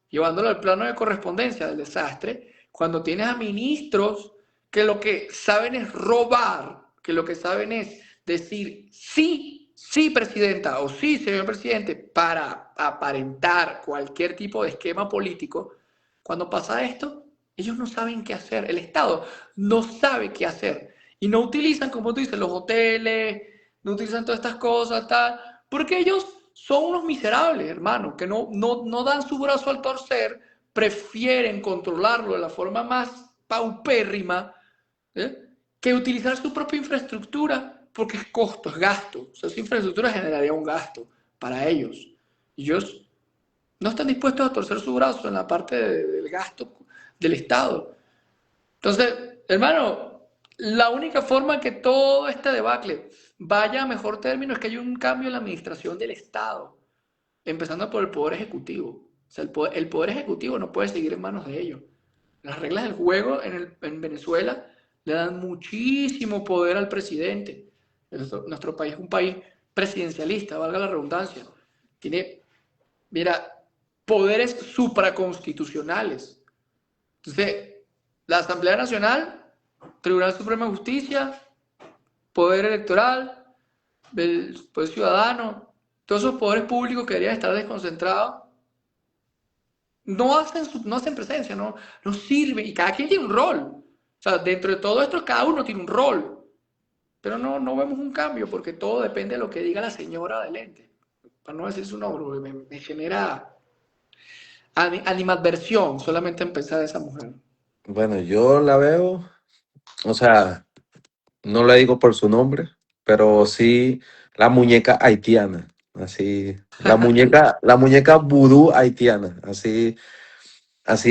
A: llevándolo al plano de correspondencia del desastre, cuando tienes a ministros que lo que saben es robar, que lo que saben es decir sí, sí, presidenta, o sí, señor presidente, para aparentar cualquier tipo de esquema político, cuando pasa esto, ellos no saben qué hacer, el Estado no sabe qué hacer, y no utilizan, como tú dices, los hoteles, no utilizan todas estas cosas, tal, porque ellos son unos miserables, hermano, que no dan su brazo al torcer, prefieren controlarlo de la forma más paupérrima, ¿eh? que utilizar su propia infraestructura porque es costo, es gasto. O sea, esa infraestructura generaría un gasto para ellos. Y ellos no están dispuestos a torcer su brazo en la parte del gasto del Estado. Entonces, hermano, la única forma que todo este debacle vaya a mejor término es que haya un cambio en la administración del Estado, empezando por el Poder Ejecutivo. O sea, el poder Ejecutivo no puede seguir en manos de ellos. Las reglas del juego en Venezuela le dan muchísimo poder al presidente. Nuestro país es un país presidencialista, valga la redundancia. Tiene, mira, poderes supraconstitucionales. Entonces, la Asamblea Nacional, Tribunal Supremo de Justicia, Poder Electoral, el Poder Ciudadano, todos esos poderes públicos que deberían estar desconcentrados, no hacen presencia, no sirven, y cada quien tiene un rol. O sea, dentro de todo esto, cada uno tiene un rol, pero no vemos un cambio porque todo depende de lo que diga la señora del ente. Para no decir su nombre, porque me genera animadversión solamente en pensar de esa mujer.
B: Bueno, yo la veo, o sea, no le digo por su nombre, pero sí la muñeca haitiana, así, la muñeca vudú haitiana, así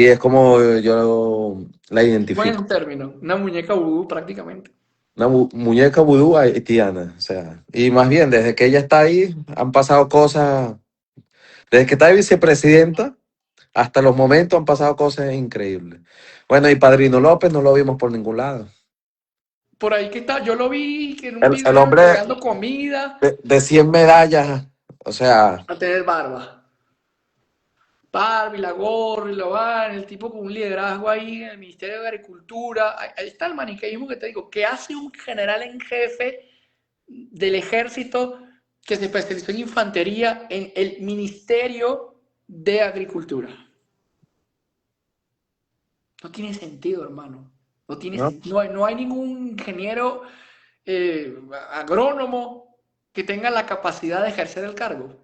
B: es como yo la
A: Buen
B: identifico.
A: término, una muñeca vudú prácticamente.
B: Una muñeca vudú haitiana, o sea, y más bien desde que ella está ahí han pasado cosas, desde que está de vicepresidenta hasta los momentos han pasado cosas increíbles. Bueno, y Padrino López no lo vimos por ningún lado.
A: Por ahí que está, yo lo vi que en un
B: El
A: video
B: hombre
A: entregando comida
B: de 100 medallas, o sea,
A: a tener barba. Barbie, la gorra y la van, el tipo con un liderazgo ahí en el Ministerio de Agricultura. Ahí está el maniqueísmo que te digo. ¿Qué hace un general en jefe del ejército que se especializó en infantería en el Ministerio de Agricultura? No tiene sentido, hermano. No tiene
B: ¿no?
A: sentido. No hay ningún ingeniero agrónomo que tenga la capacidad de ejercer el cargo.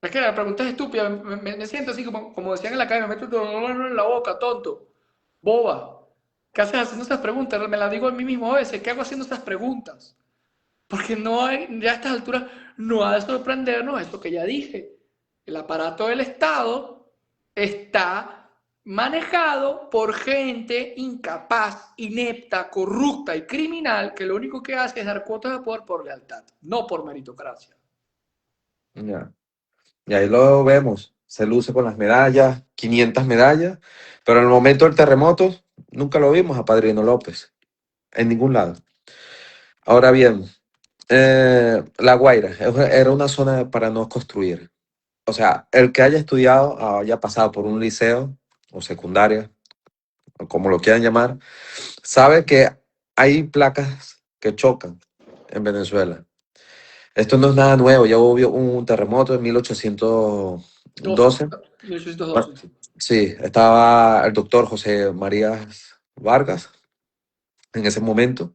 A: Es que la pregunta es estúpida. Me siento así como decían en la calle, me meto todo en la boca, tonto, boba. ¿Qué haces haciendo esas preguntas? Me las digo a mí mismo a veces. ¿Qué hago haciendo esas preguntas? Porque no hay, ya a estas alturas, no ha de sorprendernos esto que ya dije. El aparato del Estado está manejado por gente incapaz, inepta, corrupta y criminal que lo único que hace es dar cuotas de poder por lealtad, no por meritocracia.
B: Ya. Y ahí lo vemos, se luce con las medallas, 500 medallas, pero en el momento del terremoto nunca lo vimos a Padrino López, en ningún lado. Ahora bien, La Guaira era una zona para no construir. O sea, el que haya estudiado, haya pasado por un liceo o secundaria, o como lo quieran llamar, sabe que hay placas que chocan en Venezuela. Esto no es nada nuevo, ya hubo un terremoto en
A: 12,
B: 1812.
A: 1812, sí.
B: Sí, estaba el doctor José María Vargas en ese momento,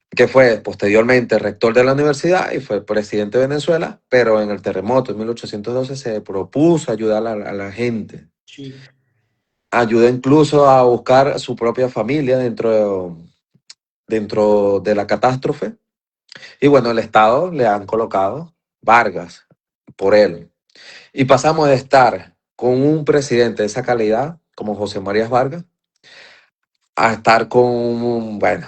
B: que fue posteriormente rector de la universidad y fue presidente de Venezuela, pero en el terremoto en 1812 se propuso ayudar a la gente.
A: Sí.
B: Ayudó incluso a buscar a su propia familia dentro de la catástrofe. Y bueno, el Estado le han colocado Vargas por él. Y pasamos de estar con un presidente de esa calidad, como José María Vargas, a estar con, bueno,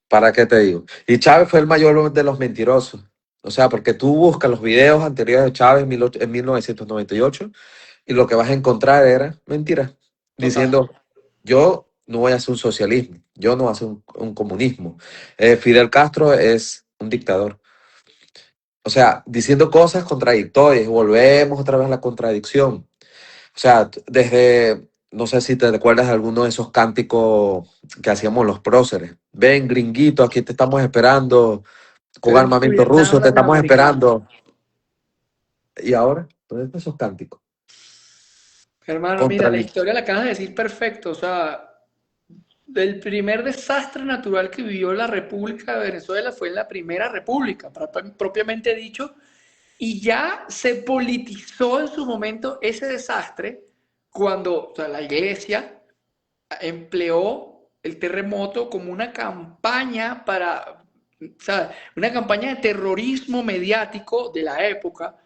B: ¿para qué te digo? Y Chávez fue el mayor de los mentirosos. O sea, porque tú buscas los videos anteriores de Chávez en 1998 y lo que vas a encontrar era mentiras,
A: Total.
B: diciendo, yo no voy a hacer un socialismo, yo no voy a hacer un comunismo. Fidel Castro es un dictador. O sea, diciendo cosas contradictorias, volvemos otra vez a la contradicción. O sea, desde, no sé si te recuerdas de alguno de esos cánticos que hacíamos los próceres. Ven, gringuito, aquí te estamos esperando, con
A: Ven tu
B: armamento
A: Vietnam
B: ruso, te estamos
A: latinoamericano.
B: esperando. ¿Y ahora? ¿Dónde están esos cánticos?
A: Hermano, mira,
B: Contra
A: la
B: el...
A: historia la acabas de decir perfecto. O sea, el primer desastre natural que vivió la República de Venezuela fue en la Primera República, propiamente dicho, y ya se politizó en su momento ese desastre cuando, o sea, la iglesia empleó el terremoto como una campaña para, ¿sabes? Una campaña de terrorismo mediático de la época,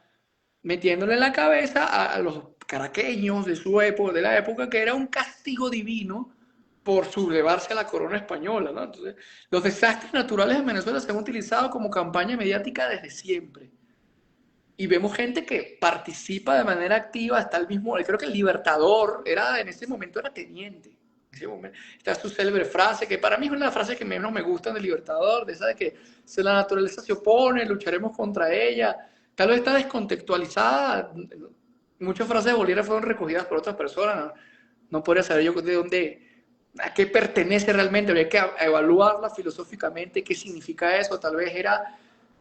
A: metiéndole en la cabeza a los caraqueños de su época, de la época, que era un castigo divino por sublevarse a la corona española, ¿no? Entonces, los desastres naturales en Venezuela se han utilizado como campaña mediática desde siempre. Y vemos gente que participa de manera activa hasta el mismo, creo que el Libertador era, en ese momento era teniente. En ese momento, está su célebre frase, que para mí es una de las frases que menos me gustan del Libertador, de esa de que si la naturaleza se opone, lucharemos contra ella. Tal vez está descontextualizada. Muchas frases de Bolívar fueron recogidas por otras personas. No podría saber yo de dónde, a qué pertenece realmente, habría que evaluarla filosóficamente, qué significa eso. Tal vez era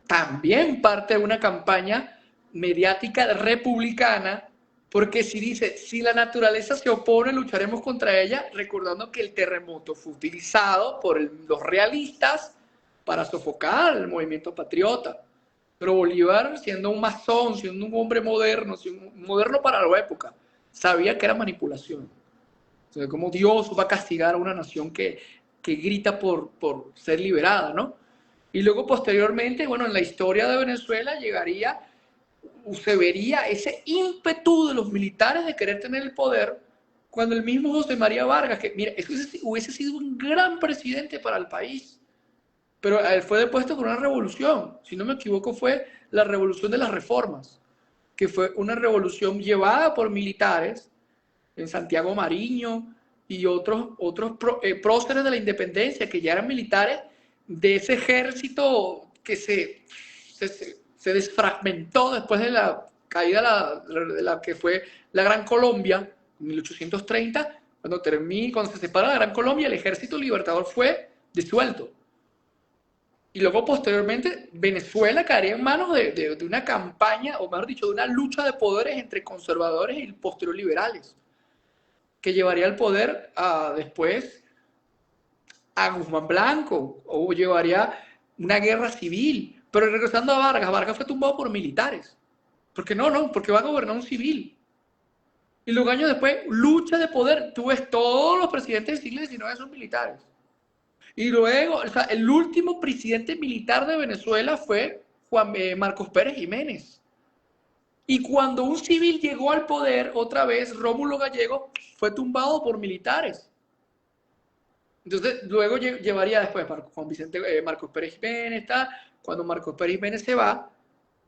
A: también parte de una campaña mediática republicana, porque si dice, si la naturaleza se opone, lucharemos contra ella, recordando que el terremoto fue utilizado por los realistas para sofocar el movimiento patriota. Pero Bolívar, siendo un masón, siendo un hombre moderno, moderno para la época, sabía que era manipulación. Entonces, ¿cómo Dios va a castigar a una nación que grita por ser liberada, ¿no? Y luego, posteriormente, bueno, en la historia de Venezuela llegaría, se vería ese ímpetu de los militares de querer tener el poder, cuando el mismo José María Vargas, que mira, hubiese sido un gran presidente para el país, pero él fue depuesto por una revolución, si no me equivoco fue la revolución de las reformas, que fue una revolución llevada por militares, en Santiago Mariño y otros próceres de la independencia, que ya eran militares de ese ejército que se desfragmentó después de la caída de la que fue la Gran Colombia, en 1830, cuando se separa la Gran Colombia, el ejército libertador fue disuelto. Y luego, posteriormente, Venezuela caería en manos de una campaña, o mejor dicho, de una lucha de poderes entre conservadores y posterior liberales, que llevaría al poder después a Guzmán Blanco, o llevaría una guerra civil. Pero regresando a Vargas, Vargas fue tumbado por militares. ¿Por qué no? Porque va a gobernar un civil. Y luego años después, lucha de poder. Tú ves todos los presidentes del siglo XIX son militares. Y luego, o sea, el último presidente militar de Venezuela fue Marcos Pérez Jiménez. Y cuando un civil llegó al poder, otra vez, Rómulo Gallego fue tumbado por militares. Entonces, luego llevaría después Juan Vicente, Marcos Pérez Jiménez, cuando Marcos Pérez Jiménez se va,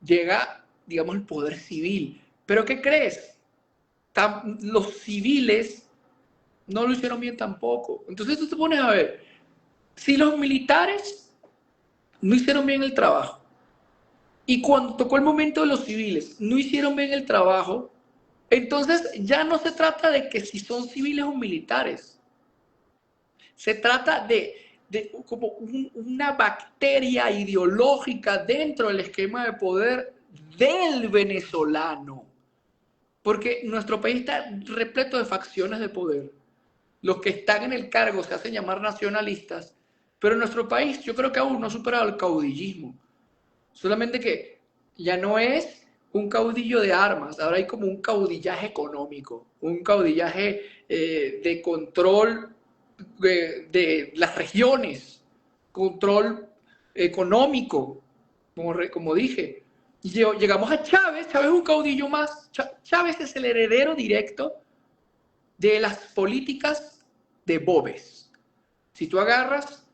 A: llega, digamos, el poder civil. ¿Pero qué crees? Los civiles no lo hicieron bien tampoco. Entonces tú te pones a ver, si los militares no hicieron bien el trabajo, y cuando tocó el momento de los civiles no hicieron bien el trabajo, entonces ya no se trata de que si son civiles o militares. Se trata de como una bacteria ideológica dentro del esquema de poder del venezolano. Porque nuestro país está repleto de facciones de poder. Los que están en el cargo se hacen llamar nacionalistas, pero en nuestro país yo creo que aún no ha superado el caudillismo. Solamente que ya no es un caudillo de armas, ahora hay como un caudillaje económico, un caudillaje de control de las regiones, control económico, como dije. Y llegamos a Chávez, Chávez es un caudillo más. Chávez es el heredero directo de las políticas de Boves. Si tú agarras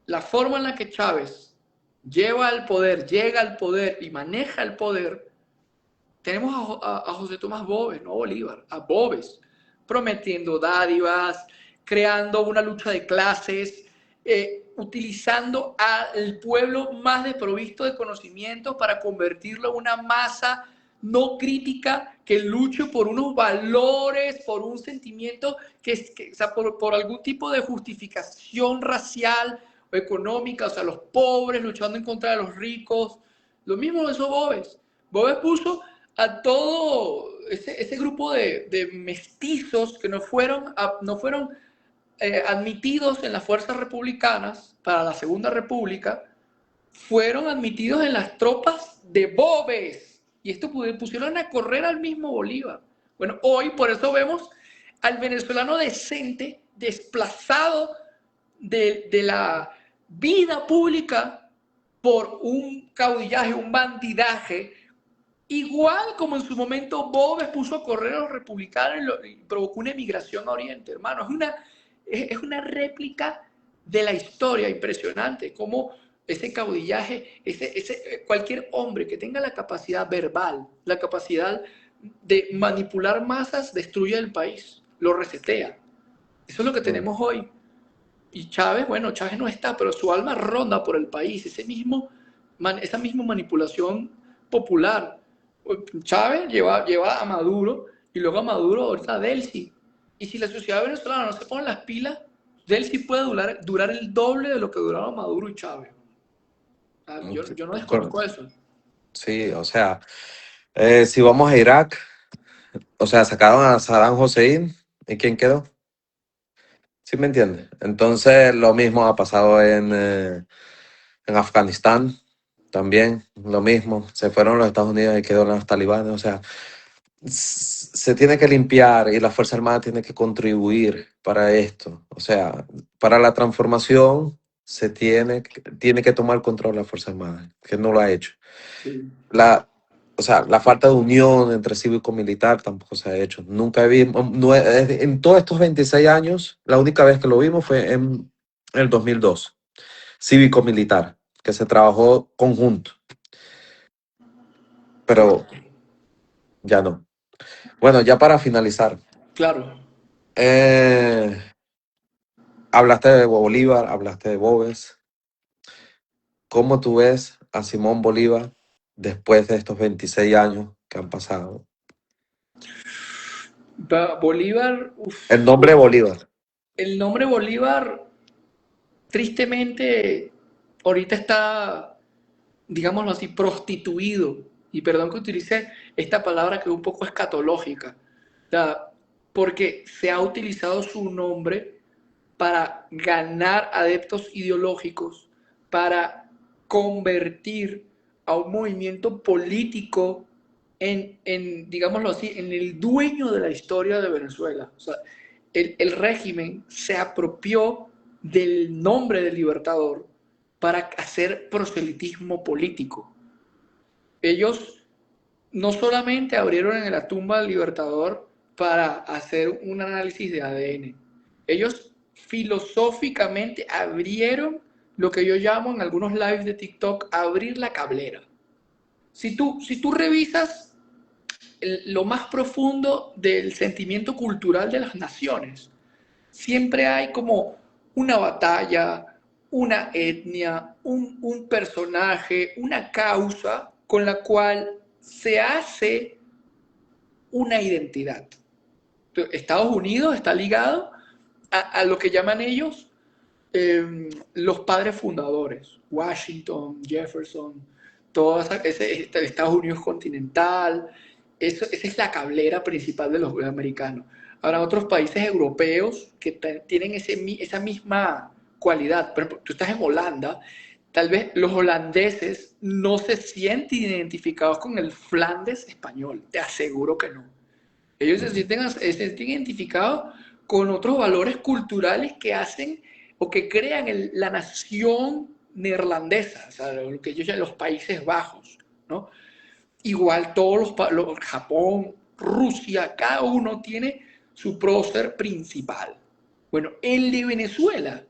A: la forma en la que Chávez llega al poder y maneja el poder, tenemos a José Tomás Boves, no Bolívar, a Boves, prometiendo dádivas, creando una lucha de clases, utilizando al pueblo más desprovisto de conocimientos para convertirlo en una masa no crítica que luche por unos valores, por un sentimiento o sea, por algún tipo de justificación racial o económica, o sea, los pobres luchando en contra de los ricos. Lo mismo lo hizo Boves. Boves puso a todo ese grupo de mestizos que no fueron admitidos en las fuerzas republicanas para la Segunda República, fueron admitidos en las tropas de Boves. Y esto pusieron a correr al mismo Bolívar. Bueno, hoy por eso vemos al venezolano decente desplazado de la vida pública por un caudillaje, un bandidaje, igual como en su momento Boves puso a correr a los republicanos y provocó una emigración a Oriente, hermano. Es una réplica de la historia impresionante, como ese caudillaje, cualquier hombre que tenga la capacidad verbal, la capacidad de manipular masas, destruye el país, lo resetea. Eso es lo que
B: Mm.
A: tenemos hoy. Y Chávez, bueno, Chávez no está, pero su alma ronda por el país, esa misma manipulación popular. Chávez lleva a Maduro y luego a Maduro ahorita a Delcy. Y si la sociedad venezolana no se pone las pilas, Delcy puede durar el doble de lo que duraron Maduro y Chávez. Yo no desconozco eso.
B: Sí, o sea, si vamos a Irak, o sea, sacaron a Saddam Hussein, ¿y quién quedó? ¿Sí me entiendes? Entonces, lo mismo ha pasado en Afganistán, también, lo mismo. Se fueron los Estados Unidos y quedaron los talibanes, o sea, se tiene que limpiar y la Fuerza Armada tiene que contribuir para esto. O sea, para la transformación tiene que tomar control la Fuerza Armada, que no lo ha hecho.
A: Sí.
B: La, o sea, la falta de unión entre cívico-militar tampoco se ha hecho. Nunca vimos, no, en todos estos 26 años, la única vez que lo vimos fue en el 2002, cívico-militar, que se trabajó conjunto, pero
A: Correcto.
B: ya no. Bueno, ya para finalizar,
A: Claro.
B: eh, hablaste de Bolívar, hablaste de Boves. ¿Cómo tú ves a Simón Bolívar después de estos 26 años que han pasado?
A: Bolívar,
B: El nombre Bolívar.
A: el nombre Bolívar, tristemente, ahorita está, digámoslo así, prostituido. Y perdón que utilice esta palabra que es un poco escatológica, porque se ha utilizado su nombre para ganar adeptos ideológicos, para convertir a un movimiento político digámoslo así, en el dueño de la historia de Venezuela. O sea, el régimen se apropió del nombre del Libertador para hacer proselitismo político. Ellos no solamente abrieron en la tumba del Libertador para hacer un análisis de ADN, ellos filosóficamente abrieron lo que yo llamo en algunos lives de TikTok abrir la cablera. Si tú revisas lo más profundo del sentimiento cultural de las naciones, siempre hay como una batalla, una etnia, un personaje, una causa con la cual se hace una identidad. Estados Unidos está ligado a lo que llaman ellos los padres fundadores, Washington, Jefferson, Estados Unidos continental, esa es la cablera principal de los americanos. Habrá otros países europeos que tienen esa misma cualidad. Por ejemplo, tú estás en Holanda, tal vez los holandeses no se sienten identificados con el Flandes español, te aseguro que no. Ellos se sienten identificados con otros valores culturales que hacen o que crean la nación neerlandesa, o sea, lo que ellos llaman los Países Bajos, ¿no? Igual Japón, Rusia, cada uno tiene su prócer principal. Bueno, el de Venezuela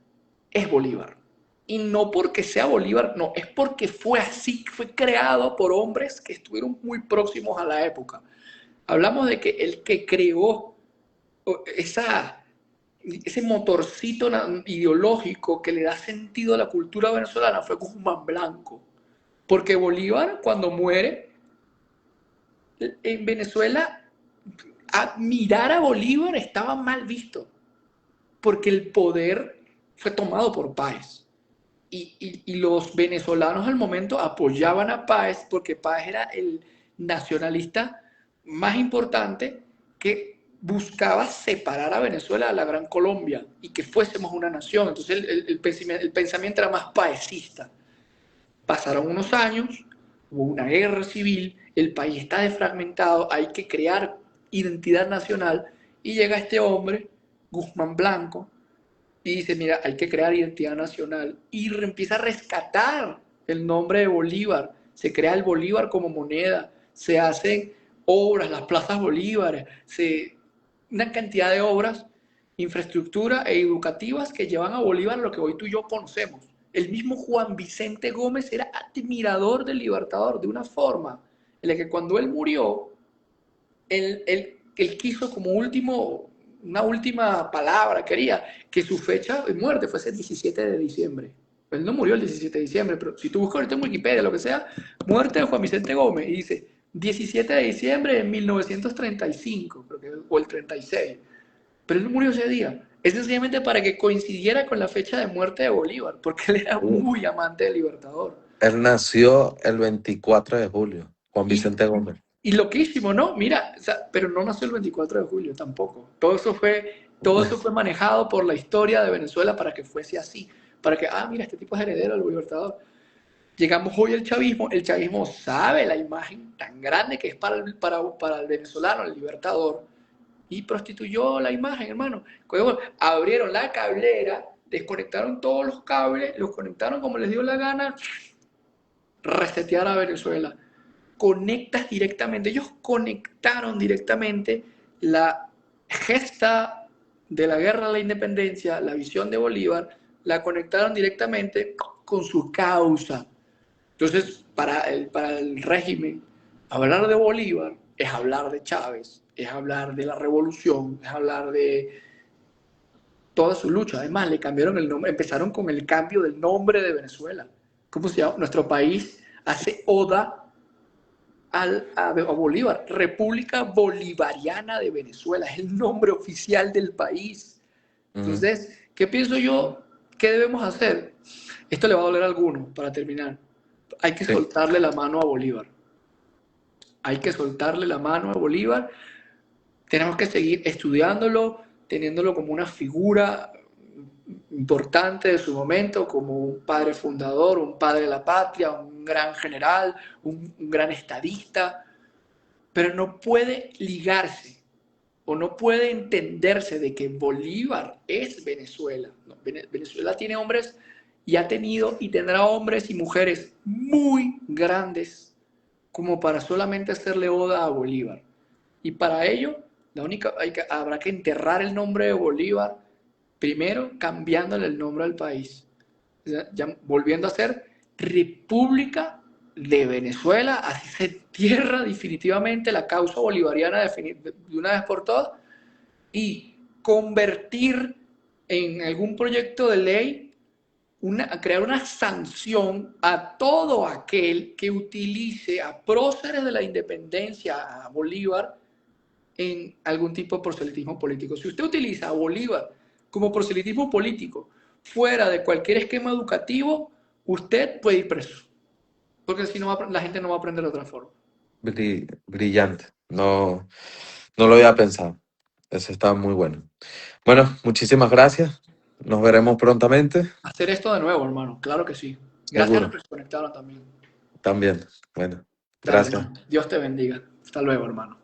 A: es Bolívar. Y no porque sea Bolívar, no, es porque fue así, fue creado por hombres que estuvieron muy próximos a la época. Hablamos de que el que creó esa, ese motorcito ideológico que le da sentido a la cultura venezolana fue Guzmán Blanco. Porque Bolívar, cuando muere, en Venezuela, admirar a Bolívar estaba mal visto, porque el poder fue tomado por Páez. Y los venezolanos al momento apoyaban a Páez porque Páez era el nacionalista más importante que buscaba separar a Venezuela de la Gran Colombia y que fuésemos una nación. Entonces el pensamiento era más paecista. Pasaron unos años, hubo una guerra civil, el país está desfragmentado, hay que crear identidad nacional y llega este hombre, Guzmán Blanco, y dice, mira, hay que crear identidad nacional. Y empieza a rescatar el nombre de Bolívar. Se crea el Bolívar como moneda. Se hacen obras, las plazas Bolívares, una cantidad de obras, infraestructura e educativas que llevan a Bolívar a lo que hoy tú y yo conocemos. El mismo Juan Vicente Gómez era admirador del Libertador de una forma en la que cuando él murió, él quiso como una última palabra, quería que su fecha de muerte fuese el 17 de diciembre. Él no murió el 17 de diciembre, pero si tú buscas ahorita en Wikipedia, lo que sea, muerte de Juan Vicente Gómez, y dice 17 de diciembre de 1935, creo que, o el 36. Pero él no murió ese día. Es sencillamente para que coincidiera con la fecha de muerte de Bolívar, porque él era muy amante del Libertador.
B: Él nació el 24 de julio, Juan
A: Y
B: Vicente Gómez.
A: Y loquísimo, ¿no? Mira, o sea, pero no nació el 24 de julio tampoco. Todo eso fue manejado por la historia de Venezuela para que fuese así. Para que, mira, este tipo es heredero del Libertador. Llegamos hoy al chavismo. El chavismo sabe la imagen tan grande que es para el venezolano, el Libertador. Y prostituyó la imagen, hermano. Abrieron la cablera, desconectaron todos los cables, los conectaron como les dio la gana, resetear a Venezuela. Conectas directamente, ellos conectaron directamente la gesta de la guerra a la independencia, la visión de Bolívar, la conectaron directamente con su causa. Entonces, para el régimen, hablar de Bolívar es hablar de Chávez, es hablar de la revolución, es hablar de toda su lucha. Además, le cambiaron el nombre, empezaron con el cambio del nombre de Venezuela. ¿Cómo se llama? Nuestro país hace oda a Bolívar, República Bolivariana de Venezuela, es el nombre oficial del país. Entonces, ¿qué pienso yo? ¿Qué debemos hacer? Esto le va a doler a algunos, para terminar. Hay que soltarle la mano a Bolívar. Hay que soltarle la mano a Bolívar. Tenemos que seguir estudiándolo, teniéndolo como una figura importante de su momento, como un padre fundador, un padre de la patria, un gran general, un gran estadista, pero no puede ligarse o no puede entenderse de que Bolívar es Venezuela. No, Venezuela tiene hombres y ha tenido y tendrá hombres y mujeres muy grandes como para solamente hacerle oda a Bolívar. Y para ello, habrá que enterrar el nombre de Bolívar, primero cambiándole el nombre al país, ya volviendo a ser República de Venezuela, así se entierra definitivamente la causa bolivariana de una vez por todas, y convertir en algún proyecto de ley, crear una sanción a todo aquel que utilice a próceres de la independencia, a Bolívar, en algún tipo de proselitismo político. Si usted utiliza a Bolívar como proselitismo político fuera de cualquier esquema educativo, usted puede ir preso. Porque si no, la gente no va a aprender de otra forma.
B: Brillante. No, no lo había pensado. Eso está muy bueno. Bueno, muchísimas gracias. Nos veremos prontamente.
A: Hacer esto de nuevo, hermano. Claro que sí. Gracias a los
B: Seguro.
A: que se conectaron también.
B: También. Bueno,
A: Dale,
B: gracias.
A: hermano. Dios te bendiga. Hasta luego, hermano.